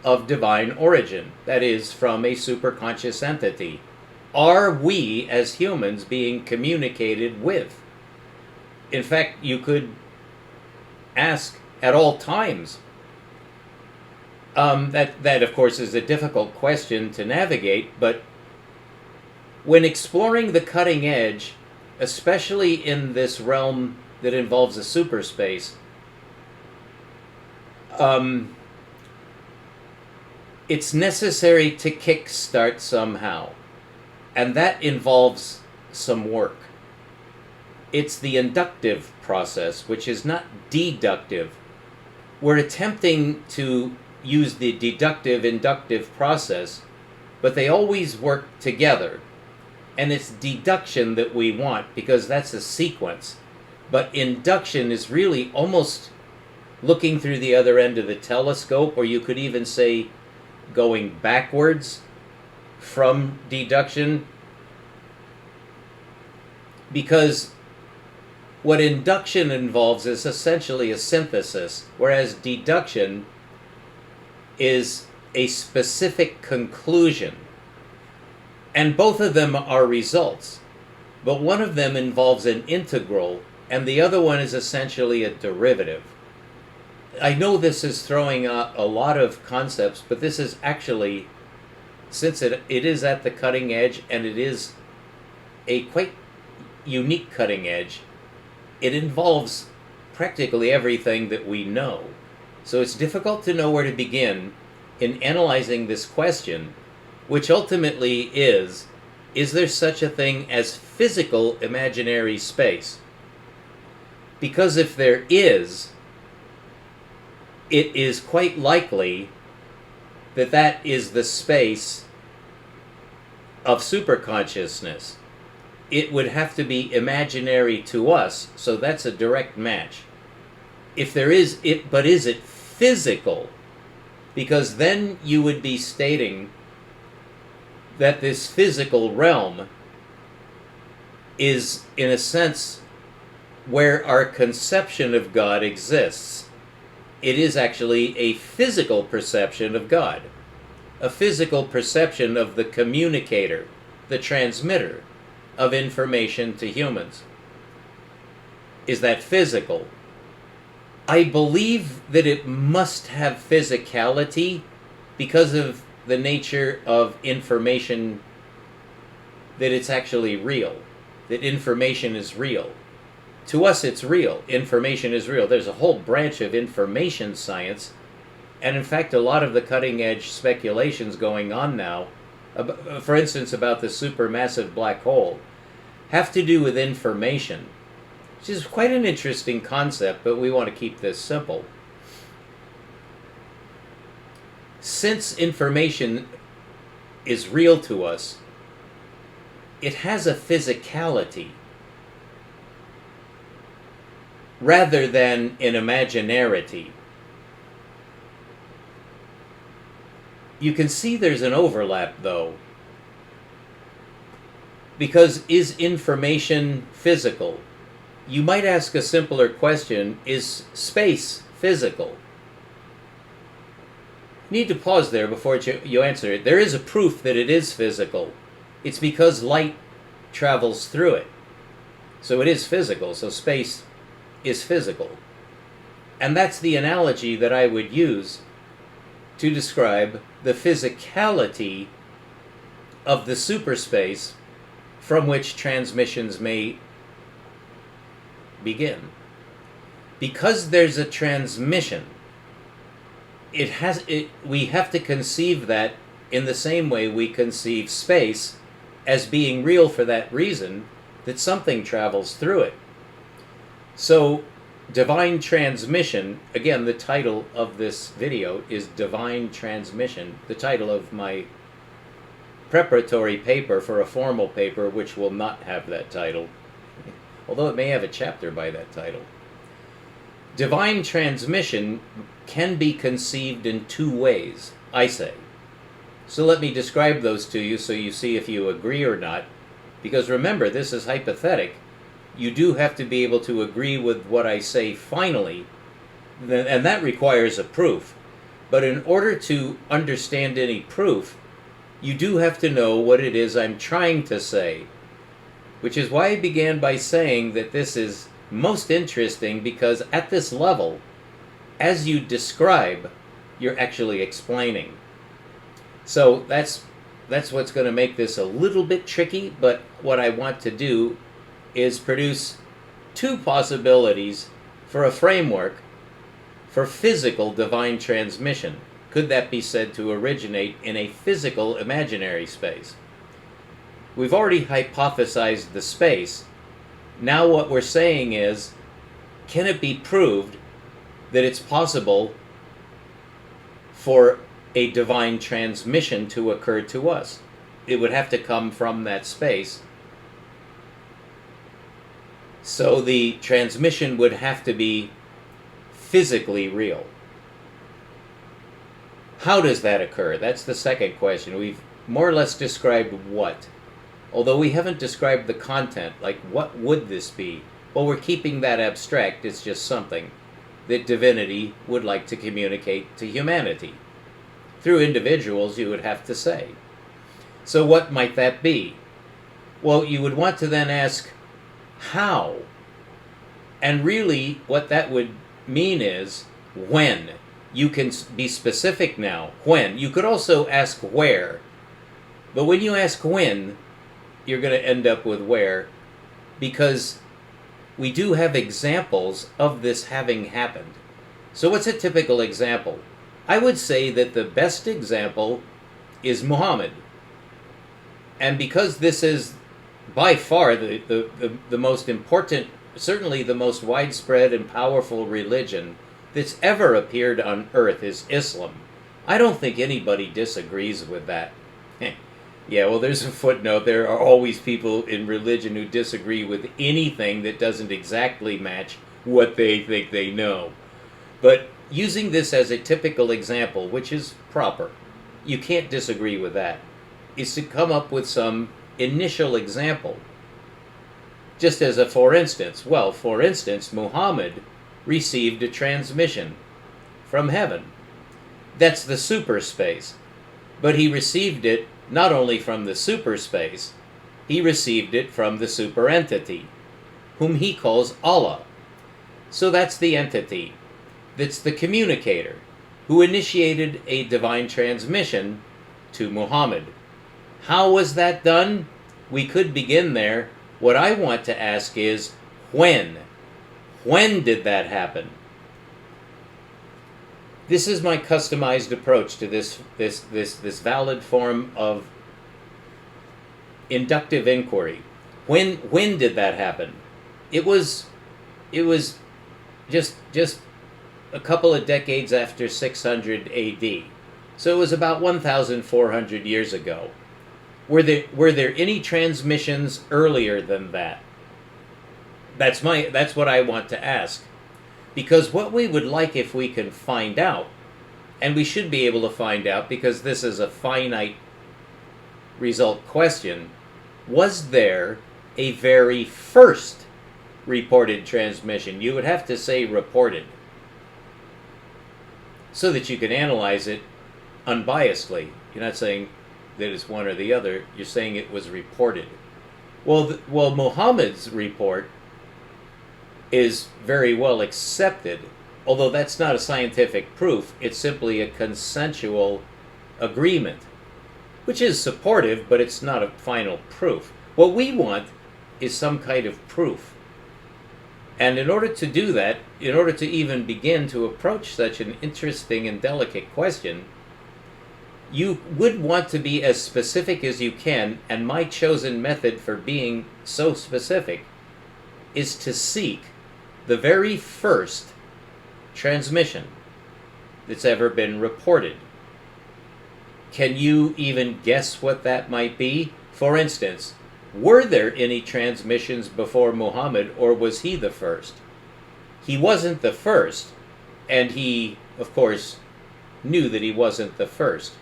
of divine origin, that is, from a superconscious entity? Are we, as humans, being communicated with? In fact, you could ask at all times. That, of course, is a difficult question to navigate, but when exploring the cutting edge, especially in this realm that involves a superspace, it's necessary to kickstart somehow, and that involves some work. It's the inductive process, which is not deductive. We're attempting to use the deductive inductive process, but they always work together. And it's deduction that we want, because that's a sequence. But induction is really almost looking through the other end of the telescope, or you could even say going backwards from deduction. Because what induction involves is essentially a synthesis, whereas deduction is a specific conclusion. And both of them are results, but one of them involves an integral, and the other one is essentially a derivative. I know this is throwing out a lot of concepts, but this is actually, since it is at the cutting edge, and it is a quite unique cutting edge, it involves practically everything that we know. So it's difficult to know where to begin in analyzing this question, which ultimately is there such a thing as physical imaginary space? Because if there is, it is quite likely that that is the space of superconsciousness. It would have to be imaginary to us, so that's a direct match. If there is it, but is it physical? Because then you would be stating that this physical realm is, in a sense, where our conception of God exists. It is actually a physical perception of God, a physical perception of the communicator, the transmitter of information to humans. Is that physical? I believe that it must have physicality because of the nature of information, that it's actually real, that information is real. To us, it's real. Information is real. There's a whole branch of information science, and in fact, a lot of the cutting-edge speculations going on now, for instance, about the supermassive black hole, have to do with information, which is quite an interesting concept, but we want to keep this simple. Since information is real to us, it has a physicality rather than an imaginarity. You can see there's an overlap, though, because is information physical? You might ask a simpler question: is space physical? You need to pause there before you answer it. There is a proof that it is physical. It's because light travels through it. So it is physical, so space is physical. And that's the analogy that I would use to describe the physicality of the superspace from which transmissions may begin. Because there's a transmission, we have to conceive that in the same way we conceive space as being real for that reason, that something travels through it. So, divine transmission, again, the title of this video is Divine Transmission, the title of my preparatory paper for a formal paper which will not have that title, although it may have a chapter by that title. Divine transmission can be conceived in two ways, I say. So let me describe those to you so you see if you agree or not. Because remember, this is hypothetic. You do have to be able to agree with what I say finally, and that requires a proof. But in order to understand any proof, you do have to know what it is I'm trying to say. Which is why I began by saying that this is most interesting, because at this level, as you describe, you're actually explaining. So that's what's going to make this a little bit tricky, but what I want to do is produce two possibilities for a framework for physical divine transmission. Could that be said to originate in a physical imaginary space? We've already hypothesized the space. Now what we're saying is, can it be proved that it's possible for a divine transmission to occur to us? It would have to come from that space. So the transmission would have to be physically real. How does that occur? That's the second question. We've more or less described what. Although we haven't described the content, like what would this be? Well, we're keeping that abstract. It's just something that divinity would like to communicate to humanity. Through individuals, you would have to say. So what might that be? Well, you would want to then ask, how? And really, what that would mean is, when? You can be specific now. When? You could also ask where. But when you ask when, you're going to end up with where, because we do have examples of this having happened. So what's a typical example? I would say that the best example is Muhammad. And because this is by far the most important, certainly the most widespread and powerful religion that's ever appeared on earth is Islam. I don't think anybody disagrees with that. Yeah, well, there's a footnote. There are always people in religion who disagree with anything that doesn't exactly match what they think they know. But using this as a typical example, which is proper, you can't disagree with that, is to come up with some initial example. Just as a for instance. Well, for instance, Muhammad received a transmission from heaven. That's the superspace. But he received it not only from the superspace, he received it from the super entity, whom he calls Allah. So that's the entity, that's the communicator, who initiated a divine transmission to Muhammad. How was that done? We could begin there. What I want to ask is, when? When did that happen? This is my customized approach to this valid form of inductive inquiry. When did that happen? It was just a couple of decades after 600 AD. So it was about 1,400 years ago. Were there any transmissions earlier than that? That's what I want to ask. Because what we would like, if we can find out, and we should be able to find out because this is a finite result question, was there a very first reported transmission? You would have to say reported, so that you can analyze it unbiasedly. You're not saying that it's one or the other, you're saying it was reported. Well, Muhammad's report is very well accepted, although that's not a scientific proof. It's simply a consensual agreement, which is supportive, but it's not a final proof. What we want is some kind of proof. And in order to do that, in order to even begin to approach such an interesting and delicate question, you would want to be as specific as you can, and my chosen method for being so specific is to seek the very first transmission that's ever been reported. Can you even guess what that might be? For instance, were there any transmissions before Muhammad, or was he the first? He wasn't the first, and he, of course, knew that he wasn't the first.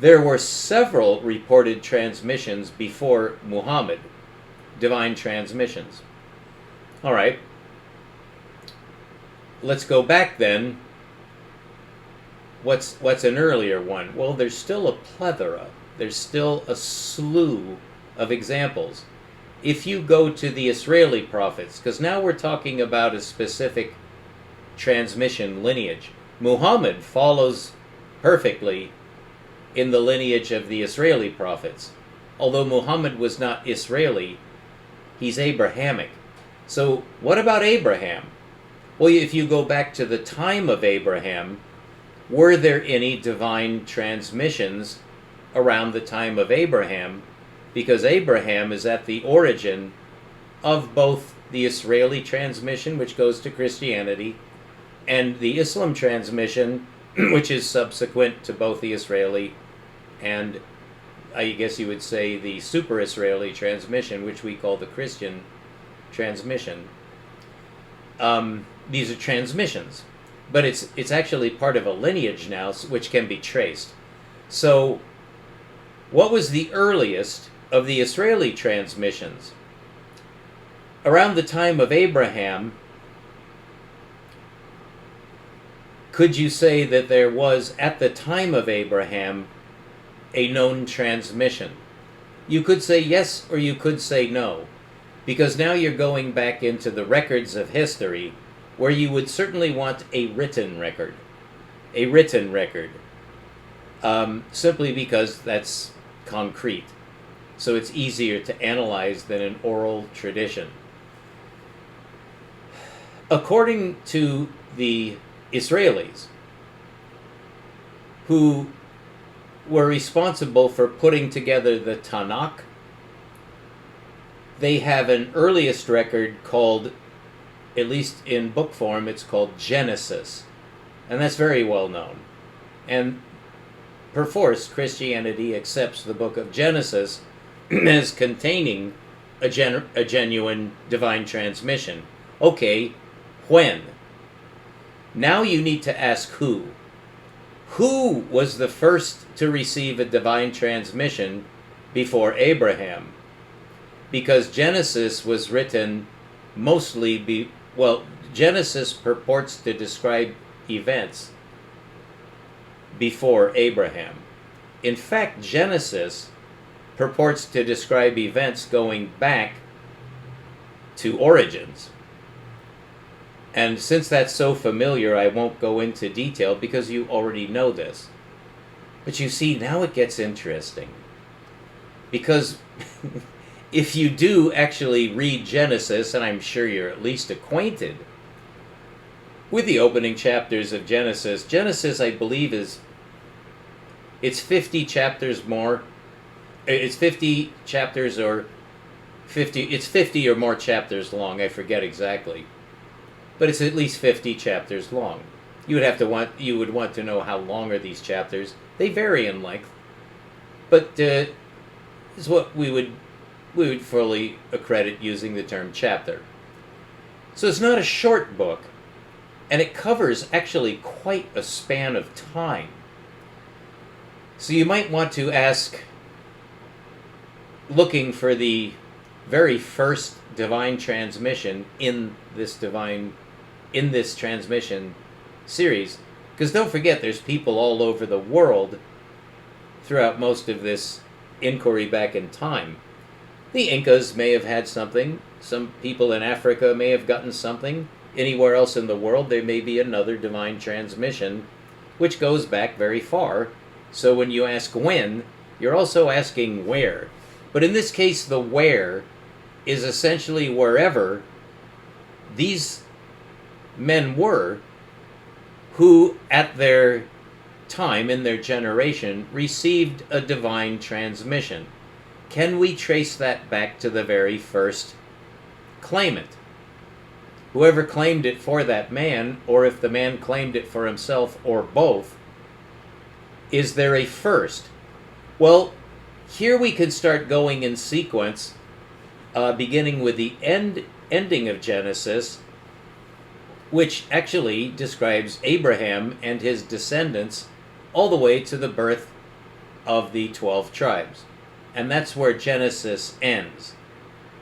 There were several reported transmissions before Muhammad, divine transmissions. All right. Let's go back then. What's an earlier one? Well, there's still a plethora. There's still a slew of examples. If you go to the Israeli prophets, because now we're talking about a specific transmission lineage. Muhammad follows perfectly in the lineage of the Israeli prophets. Although Muhammad was not Israeli, he's Abrahamic. So what about Abraham? Well, if you go back to the time of Abraham, were there any divine transmissions around the time of Abraham? Because Abraham is at the origin of both the Israeli transmission, which goes to Christianity, and the Islam transmission, which is subsequent to both the Israeli and, I guess you would say, the super Israeli transmission, which we call the Christian transmission. These are transmissions, but it's actually part of a lineage now, which can be traced. So what was the earliest of the Israeli transmissions? Around the time of Abraham, could you say that there was, at the time of Abraham, a known transmission? You could say yes, or you could say no, because now you're going back into the records of history, where you would certainly want a written record. A written record. Simply because that's concrete. So it's easier to analyze than an oral tradition. According to the Israelis, who were responsible for putting together the Tanakh, they have an earliest record called, at least in book form, it's called Genesis. And that's very well known. And perforce, Christianity accepts the book of Genesis as containing a genuine divine transmission. Okay, when? Now you need to ask who. Who was the first to receive a divine transmission before Abraham? Because Genesis was written mostly Genesis purports to describe events before Abraham. In fact, Genesis purports to describe events going back to origins. And since that's so familiar, I won't go into detail because you already know this. But you see, now it gets interesting. Because if you do actually read Genesis, and I'm sure you're at least acquainted with the opening chapters of Genesis, Genesis, I believe, it's 50 chapters more. It's 50 chapters or 50, it's 50 or more chapters long, I forget exactly. But it's at least 50 chapters long. You would want to know how long are these chapters. They vary in length. But is what we would fully accredit using the term chapter. So it's not a short book, and it covers actually quite a span of time. So you might want to ask, looking for the very first divine transmission in this transmission series, because don't forget there's people all over the world throughout most of this inquiry back in time. The Incas may have had something, some people in Africa may have gotten something, anywhere else in the world there may be another divine transmission which goes back very far. So when you ask when, you're also asking where. But in this case, the where is essentially wherever these men were who, at their time, in their generation, received a divine transmission. Can we trace that back to the very first claimant? Whoever claimed it for that man, or if the man claimed it for himself, or both, is there a first? Well, here we can start going in sequence, beginning with the ending of Genesis, which actually describes Abraham and his descendants all the way to the birth of the 12 tribes. And that's where Genesis ends,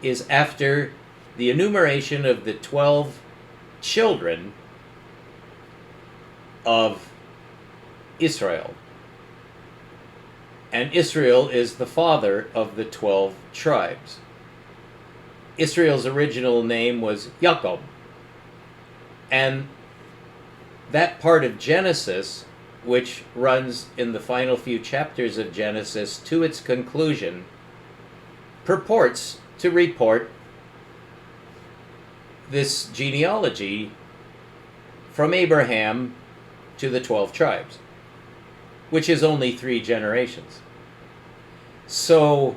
is after the enumeration of the 12 children of Israel. And Israel is the father of the 12 tribes. Israel's original name was Jacob. And that part of Genesis, which runs in the final few chapters of Genesis to its conclusion, purports to report this genealogy from Abraham to the 12 tribes, which is only 3 generations. So,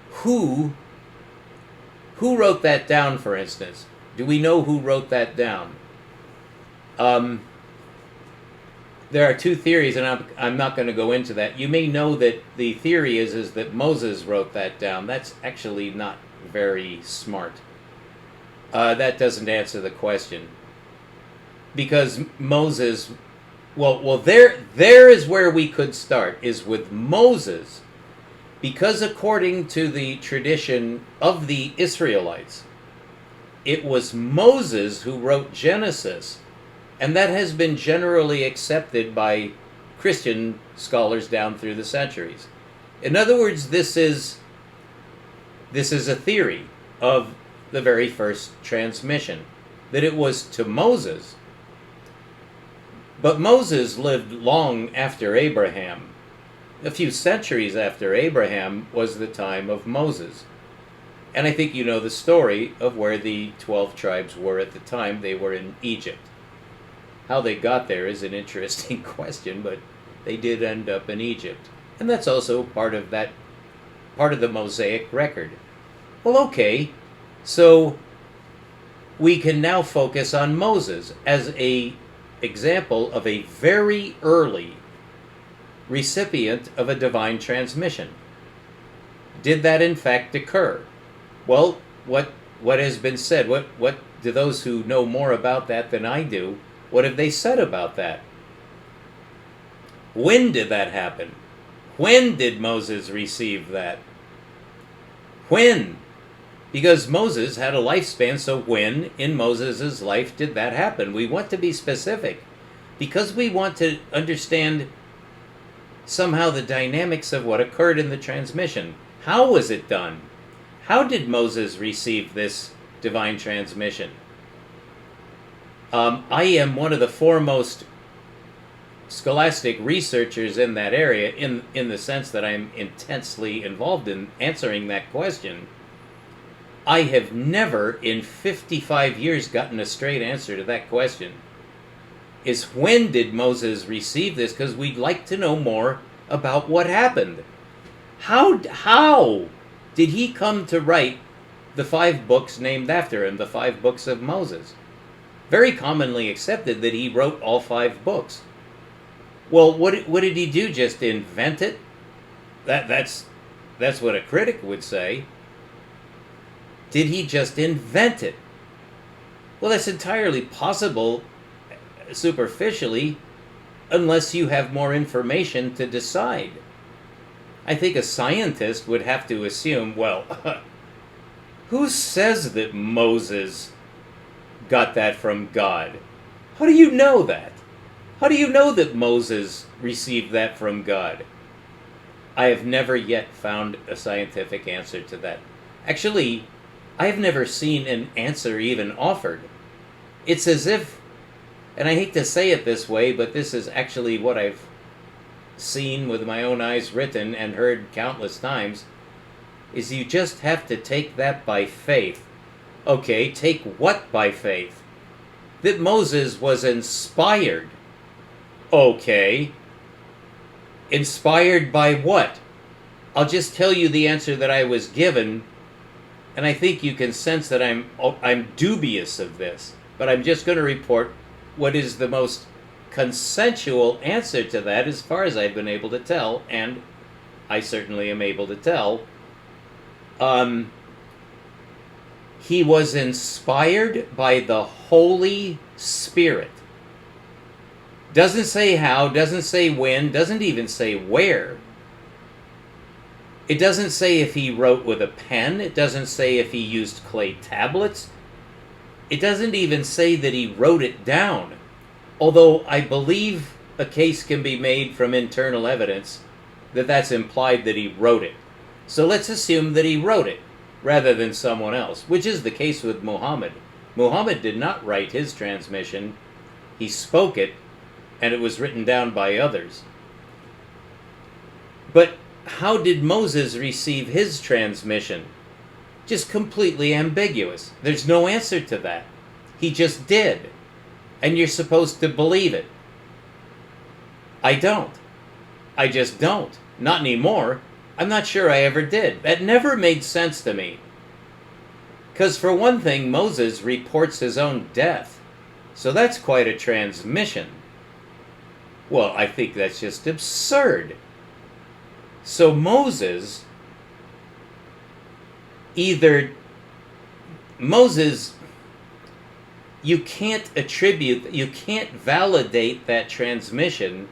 who wrote that down, for instance? Do we know who wrote that down? There are 2 theories, and I'm not going to go into that. You may know that the theory is that Moses wrote that down. That's actually not very smart. That doesn't answer the question. Because Moses, well, there is where we could start, is with Moses. Because according to the tradition of the Israelites, it was Moses who wrote Genesis, and that has been generally accepted by Christian scholars down through the centuries. In other words, this is a theory of the very first transmission, that it was to Moses. But Moses lived long after Abraham. A few centuries after Abraham was the time of Moses. And I think you know the story of where the 12 tribes were at the time. They were in Egypt. How they got there is an interesting question, but they did end up in Egypt. And that's also part of the Mosaic record. Well, okay, so we can now focus on Moses as an example of a very early recipient of a divine transmission. Did that in fact occur? Well, what has been said? What do those who know more about that than I do, what have they said about that? When did that happen? When did Moses receive that? When? Because Moses had a lifespan, so when in Moses' life did that happen? We want to be specific because we want to understand somehow the dynamics of what occurred in the transmission. How was it done? How did Moses receive this divine transmission? I am one of the foremost scholastic researchers in that area, in the sense that I'm intensely involved in answering that question. I have never in 55 years gotten a straight answer to that question. Is when did Moses receive this? Because we'd like to know more about what happened. How did he come to write the 5 books named after him, the 5 books of Moses? Very commonly accepted that he wrote all 5 books. Well, what did he do? Just invent it? That's what a critic would say. Did he just invent it? Well, that's entirely possible superficially, unless you have more information to decide. I think a scientist would have to assume, well, who says that Moses got that from God? How do you know that? How do you know that Moses received that from God? I have never yet found a scientific answer to that. Actually, I have never seen an answer even offered. It's as if, and I hate to say it this way, but this is actually what I've seen with my own eyes written and heard countless times, is you just have to take that by faith. Okay, take what by faith? That Moses was inspired. Okay. Inspired by what? I'll just tell you the answer that I was given, and I think you can sense that I'm dubious of this, but I'm just going to report what is the most consensual answer to that as far as I've been able to tell, and I certainly am able to tell. He was inspired by the Holy Spirit. Doesn't say how, doesn't say when, doesn't even say where. It doesn't say if he wrote with a pen. It doesn't say if he used clay tablets. It doesn't even say that he wrote it down. Although I believe a case can be made from internal evidence that that's implied that he wrote it. So let's assume that he wrote it rather than someone else, which is the case with Muhammad. Muhammad did not write his transmission. He spoke it, and it was written down by others. But how did Moses receive his transmission? Just completely ambiguous. There's no answer to that. He just did. And you're supposed to believe it. I don't. I just don't. Not anymore. I'm not sure I ever did. That never made sense to me. Because for one thing, Moses reports his own death. So that's quite a transmission. Well, I think that's just absurd. So Moses, you can't validate that transmission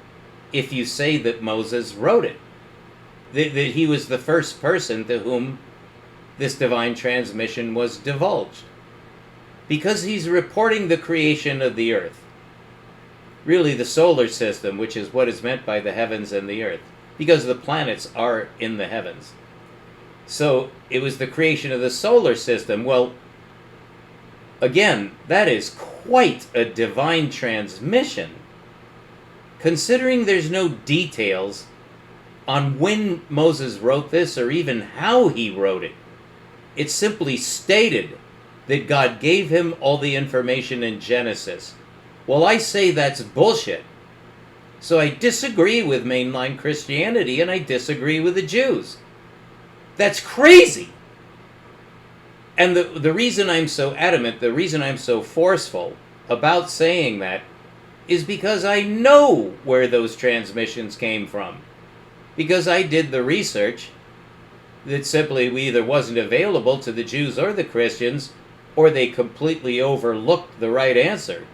if you say that Moses wrote it. That he was the first person to whom this divine transmission was divulged. Because he's reporting the creation of the earth. Really the solar system, which is what is meant by the heavens and the earth. Because the planets are in the heavens. So it was the creation of the solar system. Well, again, that is quite a divine transmission. Considering there's no details on when Moses wrote this or even how he wrote it. It simply stated that God gave him all the information in Genesis. Well, I say that's bullshit. So I disagree with mainline Christianity and I disagree with the Jews. That's crazy. And the reason I'm so adamant, the reason I'm so forceful about saying that is because I know where those transmissions came from. Because I did the research that simply either wasn't available to the Jews or the Christians, or they completely overlooked the right answer.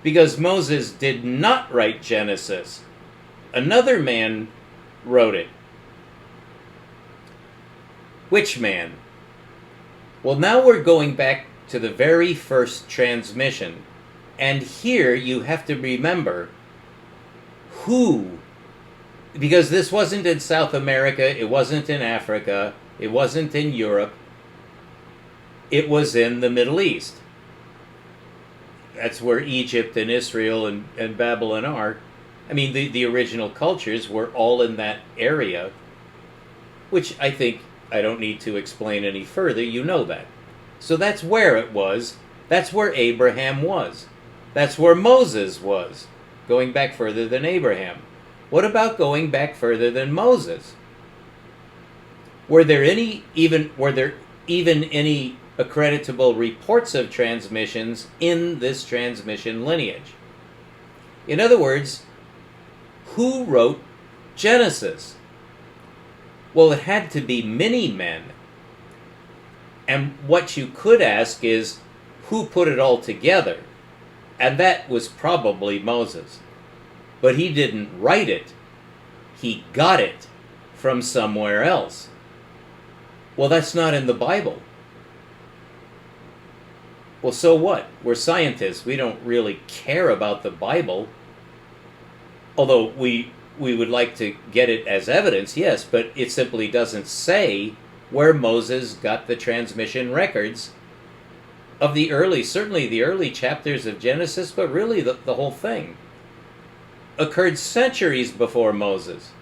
Because Moses did not write Genesis. Another man wrote it. Which man? Well, now we're going back to the very first transmission. And here you have to remember who, because this wasn't in South America, it wasn't in Africa, it wasn't in Europe, it was in the Middle East. That's where Egypt and Israel and Babylon are. I mean, the original cultures were all in that area, which I think I don't need to explain any further. You know that. So that's where it was. That's where Abraham was. That's where Moses was, going back further than Abraham. What about going back further than Moses? Were there even any accreditable reports of transmissions in this transmission lineage? In other words, who wrote Genesis? Well, it had to be many men. And what you could ask is, who put it all together? And that was probably Moses. But he didn't write it. He got it from somewhere else. Well, that's not in the Bible. Well, so what? We're scientists. We don't really care about the Bible. Although we would like to get it as evidence, yes, but it simply doesn't say where Moses got the transmission records of the early, certainly the early chapters of Genesis, but really the whole thing occurred centuries before Moses,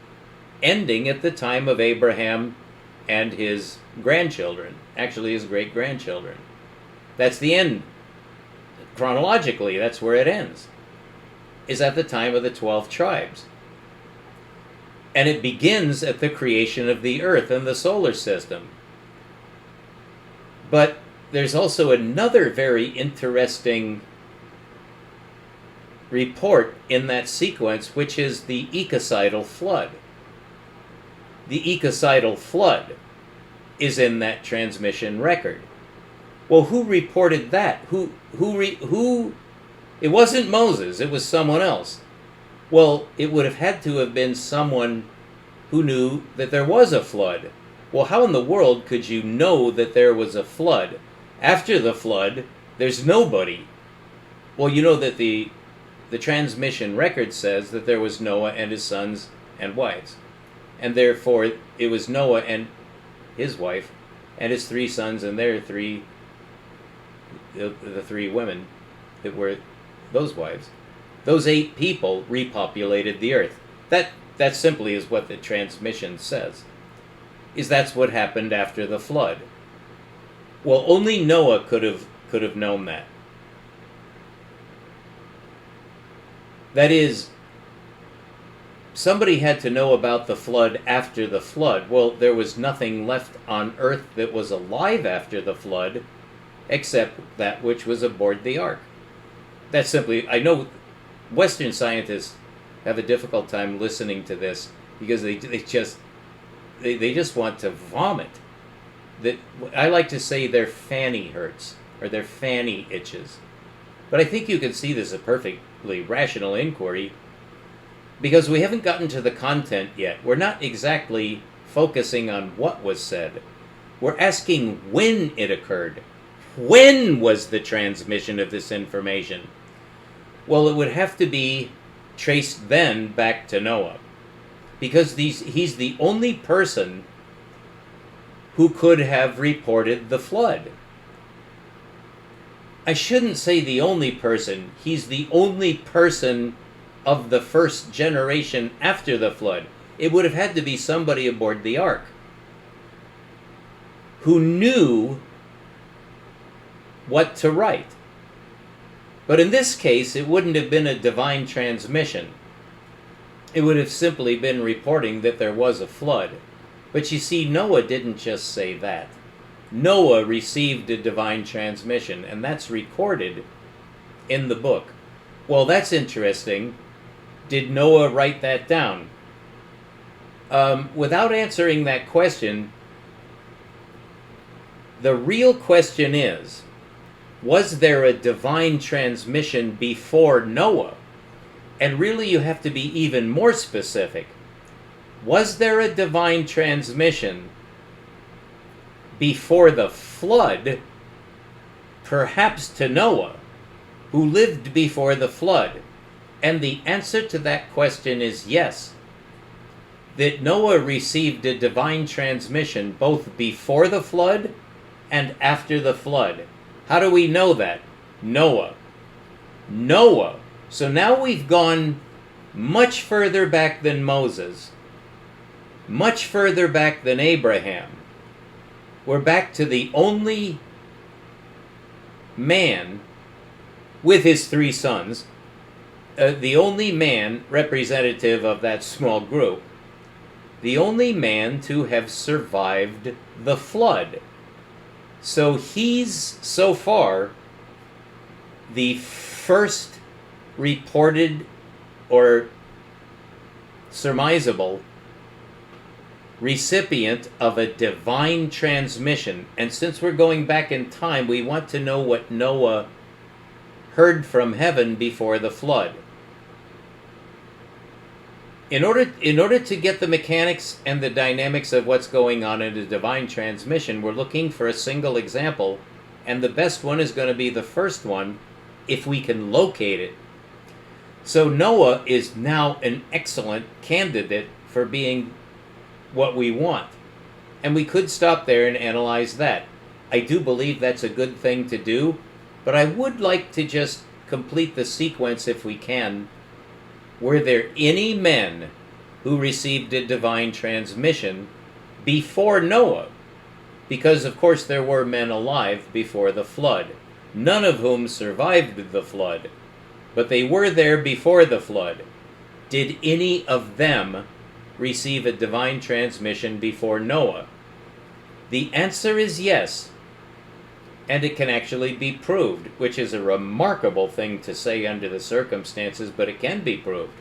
ending at the time of Abraham and his grandchildren, actually his great-grandchildren. That's the end. Chronologically, that's where it ends, is at the time of the 12 tribes. And it begins at the creation of the earth and the solar system. But there's also another very interesting report in that sequence, which is the ecocidal flood. The ecocidal flood is in that transmission record. Well, who reported that? Who? It wasn't Moses. It was someone else. Well, it would have had to have been someone who knew that there was a flood. Well, how in the world could you know that there was a flood? After the flood, there's nobody. Well, you know that the transmission record says that there was Noah and his sons and wives. And therefore, it was Noah and his wife and his 3 sons and their the 3 women that were those wives. Those 8 people repopulated the earth. That simply is what the transmission says. Is that's what happened after the flood. Well, only Noah could have known that. That is, somebody had to know about the flood after the flood. Well, there was nothing left on earth that was alive after the flood except that which was aboard the ark. That's simply, I know Western scientists have a difficult time listening to this because they just want to vomit. That I like to say their fanny hurts or their fanny itches. But I think you can see this as a perfectly rational inquiry because we haven't gotten to the content yet. We're not exactly focusing on what was said. We're asking when it occurred. When was the transmission of this information? Well, it would have to be traced then back to Noah, because he's the only person who could have reported the flood. I shouldn't say the only person. He's the only person of the first generation after the flood. It would have had to be somebody aboard the ark who knew what to write. But in this case, it wouldn't have been a divine transmission. It would have simply been reporting that there was a flood. But you see, Noah didn't just say that. Noah received a divine transmission, and that's recorded in the book. Well, that's interesting. Did Noah write that down? Without answering that question, the real question is, was there a divine transmission before Noah? And really, you have to be even more specific. Was there a divine transmission before the flood, perhaps to Noah, who lived before the flood? And the answer to that question is yes. That Noah received a divine transmission both before the flood and after the flood. How do we know that? Noah. So now we've gone much further back than Moses, much further back than Abraham. We're back to the only man with his 3 sons, the only man representative of that small group, the only man to have survived the flood. So he's, so far, the first reported or surmisable recipient of a divine transmission. And since we're going back in time, we want to know what Noah heard from heaven before the flood. In order to get the mechanics and the dynamics of what's going on in a divine transmission, we're looking for a single example, and the best one is going to be the first one, if we can locate it. So Noah is now an excellent candidate for being what we want. And we could stop there and analyze that. I do believe that's a good thing to do, but I would like to just complete the sequence if we can. Were there any men who received a divine transmission before Noah? Because, of course, there were men alive before the flood, none of whom survived the flood, but they were there before the flood. Did any of them receive a divine transmission before Noah? The answer is yes, and it can actually be proved, which is a remarkable thing to say under the circumstances, but it can be proved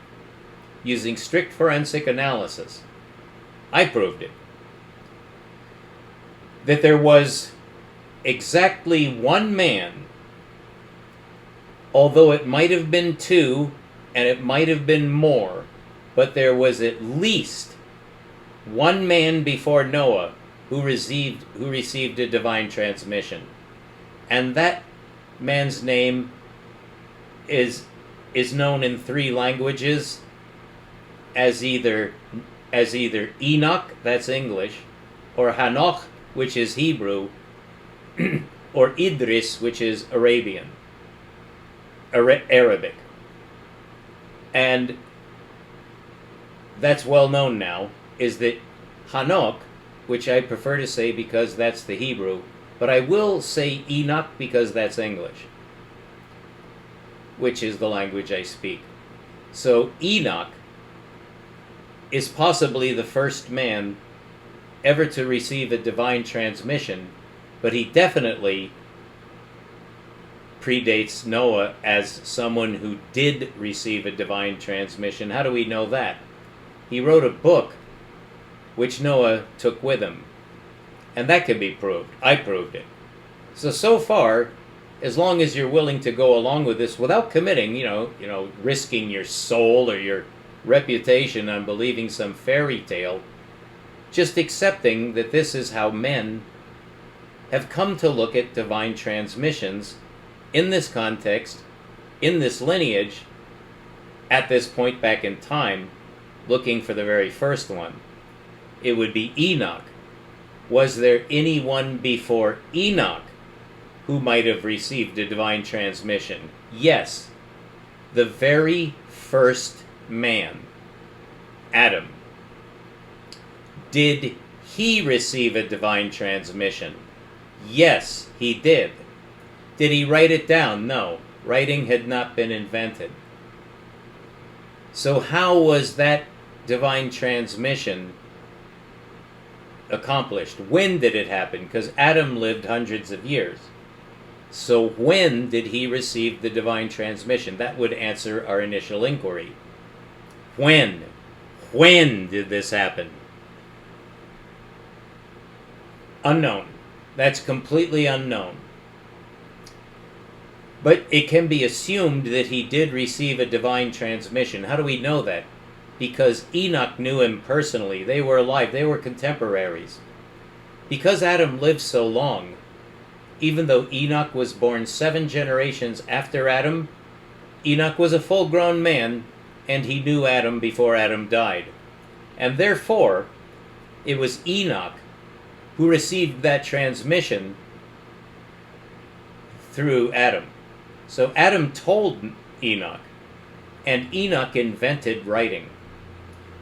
using strict forensic analysis. I proved it. That there was exactly one man, although it might have been two and it might have been more, but there was at least one man before Noah who received a divine transmission. And that man's name is known in three languages as either Enoch, that's English, or Hanoch, which is Hebrew, or Idris, which is Arabic. And that's well known now, is that Hanoch, which I prefer to say because that's the Hebrew, but I will say Enoch because that's English, which is the language I speak. So Enoch is possibly the first man ever to receive a divine transmission, but he definitely predates Noah as someone who did receive a divine transmission. How do we know that? He wrote a book which Noah took with him, and that can be proved. I proved it. So far, as long as you're willing to go along with this without committing, risking your soul or your reputation on believing some fairy tale, just accepting that this is how men have come to look at divine transmissions in this context, in this lineage, at this point back in time, looking for the very first one. It would be Enoch. Was there anyone before Enoch who might have received a divine transmission? Yes. The very first man, Adam. Did he receive a divine transmission? Yes, he did. Did he write it down? No. Writing had not been invented. So how was that divine transmission accomplished? When did it happen? Because Adam lived hundreds of years. So when did he receive the divine transmission? That would answer our initial inquiry. When? When did this happen? Unknown. That's completely unknown. But it can be assumed that he did receive a divine transmission. How do we know that? Because Enoch knew him personally. They were alive. They were contemporaries. Because Adam lived so long, even though Enoch was born 7 generations after Adam, Enoch was a full-grown man, and he knew Adam before Adam died. And therefore, it was Enoch who received that transmission through Adam. So Adam told Enoch, and Enoch invented writing.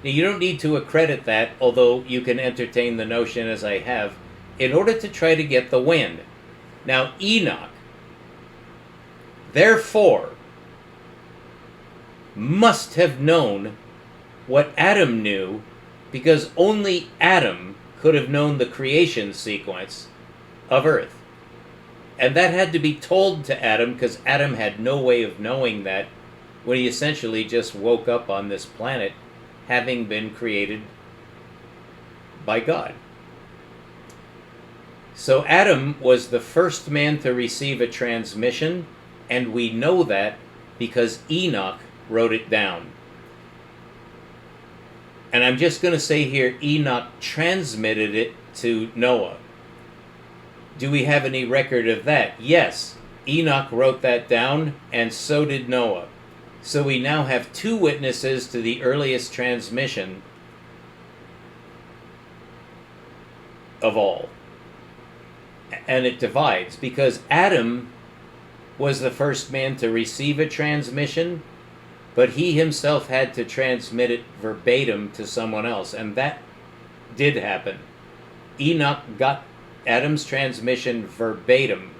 Now, you don't need to accredit that, although you can entertain the notion, as I have, in order to try to get the wind. Now, Enoch, therefore, must have known what Adam knew, because only Adam could have known the creation sequence of Earth. And that had to be told to Adam, because Adam had no way of knowing that when he essentially just woke up on this planet, having been created by God. So Adam was the first man to receive a transmission, and we know that because Enoch wrote it down. And I'm just going to say here, Enoch transmitted it to Noah. Do we have any record of that? Yes. Enoch wrote that down, and so did Noah. So we now have 2 witnesses to the earliest transmission of all. And it divides, because Adam was the first man to receive a transmission, but he himself had to transmit it verbatim to someone else, and that did happen. Enoch got Adam's transmission verbatim,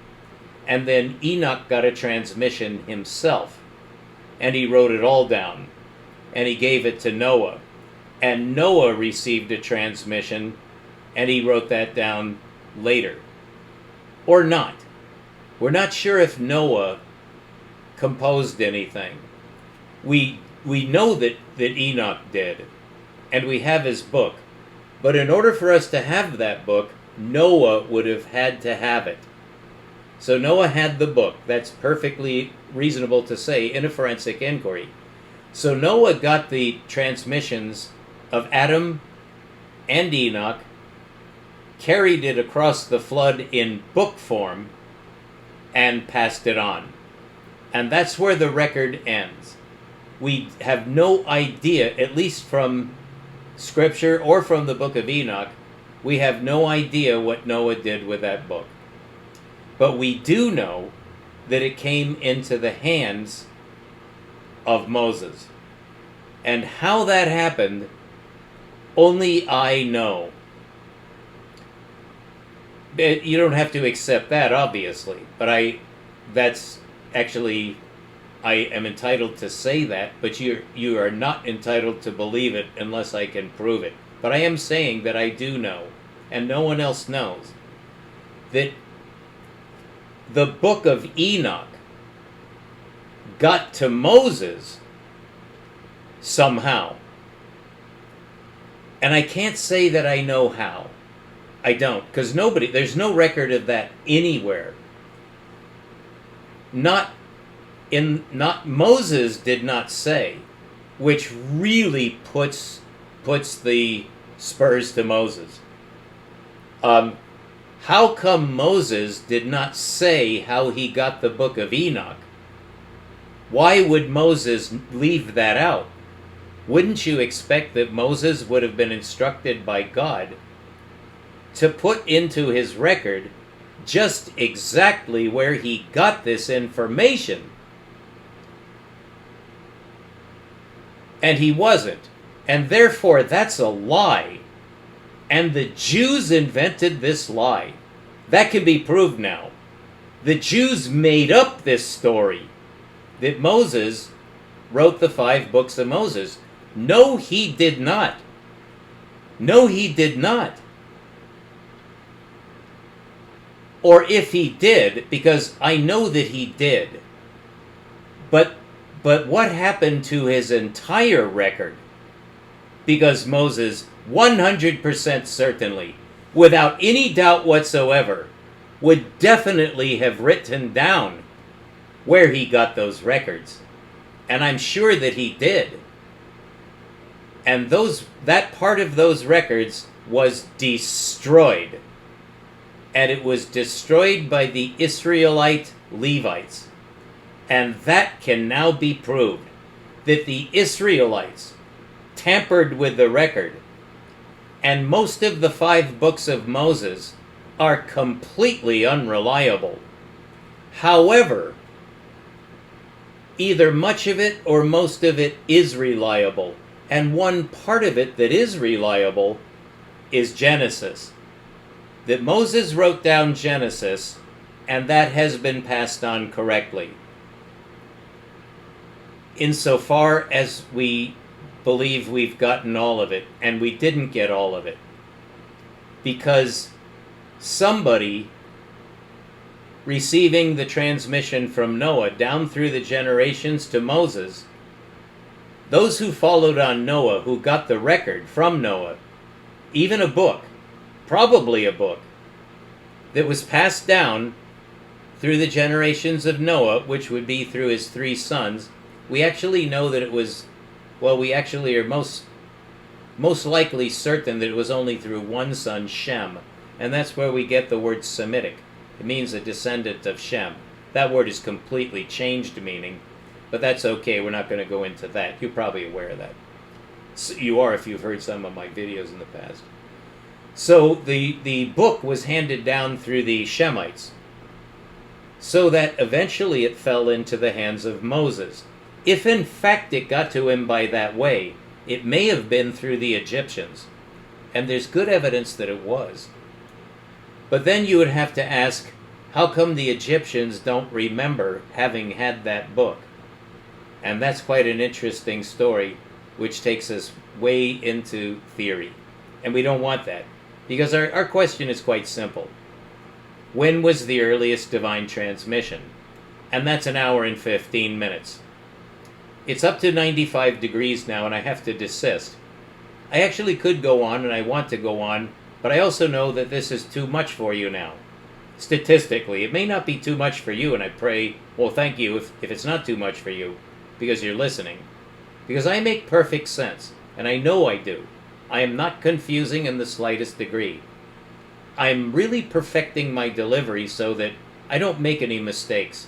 and then Enoch got a transmission himself, and he wrote it all down, and he gave it to Noah, and Noah received a transmission, and he wrote that down later. Or not. We're not sure if Noah composed anything. We know that Enoch did, and we have his book, but in order for us to have that book, Noah would have had to have it. So Noah had the book. That's perfectly reasonable to say in a forensic inquiry. So Noah got the transmissions of Adam and Enoch, carried it across the flood in book form, and passed it on. And that's where the record ends. We have no idea, at least from Scripture or from the book of Enoch, we have no idea what Noah did with that book. But we do know that it came into the hands of Moses. And how that happened, only I know. You don't have to accept that, obviously, but that's actually, I am entitled to say that, but you are not entitled to believe it unless I can prove it. But I am saying that I do know, and no one else knows, that the book of Enoch got to Moses somehow. And I can't say that I know how. I don't, because there's no record of that anywhere. Not Moses did not say, which really puts the spurs to Moses. How come Moses did not say how he got the book of Enoch? Why would Moses leave that out? Wouldn't you expect that Moses would have been instructed by God to put into his record just exactly where he got this information? And he wasn't. And therefore, that's a lie. And the Jews invented this lie. That can be proved now. The Jews made up this story that Moses wrote the 5 books of Moses. No, he did not. No, he did not. Or if he did, because I know that he did. But what happened to his entire record? Because Moses 100% certainly, without any doubt whatsoever, would definitely have written down where he got those records. And I'm sure that he did. And that part of those records was destroyed. And it was destroyed by the Israelite Levites. And that can now be proved, that the Israelites tampered with the record. And most of the 5 books of Moses are completely unreliable. However, either much of it or most of it is reliable. And one part of it that is reliable is Genesis. That Moses wrote down Genesis, and that has been passed on correctly. Insofar as we believe we've gotten all of it, and we didn't get all of it. Because somebody receiving the transmission from Noah down through the generations to Moses, those who followed on Noah, who got the record from Noah, even a book, probably a book, that was passed down through the generations of Noah, which would be through his 3 sons. We actually know that it was, well, we actually are most likely certain that it was only through one son, Shem. And that's where we get the word Semitic. It means a descendant of Shem. That word is completely changed meaning, but that's okay. We're not going to go into that. You're probably aware of that. So you are if you've heard some of my videos in the past. So the book was handed down through the Shemites, so that eventually it fell into the hands of Moses. If in fact it got to him by that way, it may have been through the Egyptians. And there's good evidence that it was. But then you would have to ask, how come the Egyptians don't remember having had that book? And that's quite an interesting story, which takes us way into theory. And we don't want that, because our question is quite simple. When was the earliest divine transmission? And that's 1 hour and 15 minutes. It's up to 95 degrees now, and I have to desist. I actually could go on, and I want to go on, but I also know that this is too much for you now. Statistically, it may not be too much for you, and I pray, well, thank you if it's not too much for you, because you're listening. Because I make perfect sense, and I know I do. I am not confusing in the slightest degree. I'm really perfecting my delivery so that I don't make any mistakes.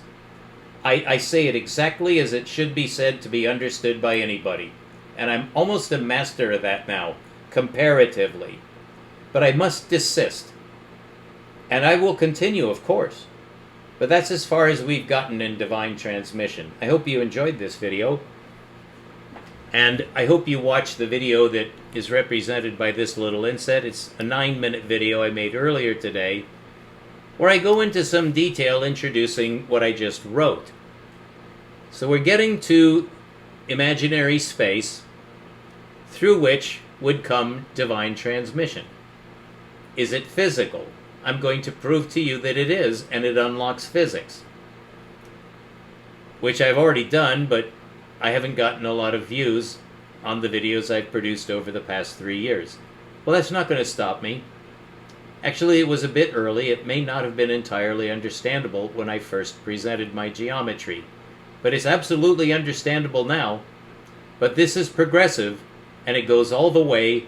I say it exactly as it should be said to be understood by anybody. And I'm almost a master of that now, comparatively. But I must desist. And I will continue, of course. But that's as far as we've gotten in Divine Transmission. I hope you enjoyed this video. And I hope you watch the video that is represented by this little inset. It's a 9-minute video I made earlier today, where I go into some detail introducing what I just wrote. So we're getting to imaginary space through which would come divine transmission. Is it physical? I'm going to prove to you that it is, and it unlocks physics. Which I've already done, but I haven't gotten a lot of views on the videos I've produced over the past 3 years. Well, that's not going to stop me. Actually, it was a bit early. It may not have been entirely understandable when I first presented my geometry. But it's absolutely understandable now. But this is progressive, and it goes all the way,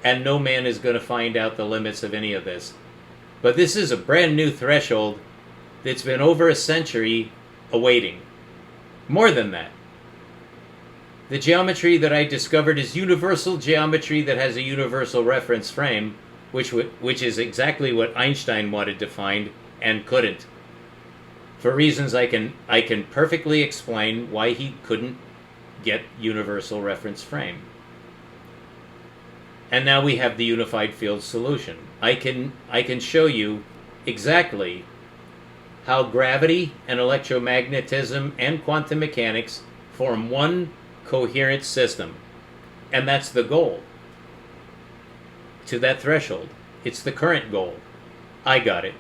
and no man is going to find out the limits of any of this. But this is a brand new threshold that's been over a century awaiting. More than that. The geometry that I discovered is universal geometry that has a universal reference frame, which is exactly what Einstein wanted to find and couldn't. For reasons I can perfectly explain why he couldn't get universal reference frame. And now we have the unified field solution. I can show you exactly how gravity and electromagnetism and quantum mechanics form one coherent system. And that's the goal. To that threshold. It's the current goal. I got it.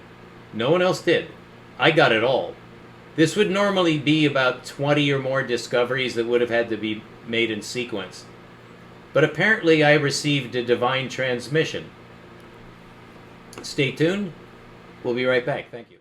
No one else did. I got it all. This would normally be about 20 or more discoveries that would have had to be made in sequence. But apparently I received a divine transmission. Stay tuned. We'll be right back. Thank you.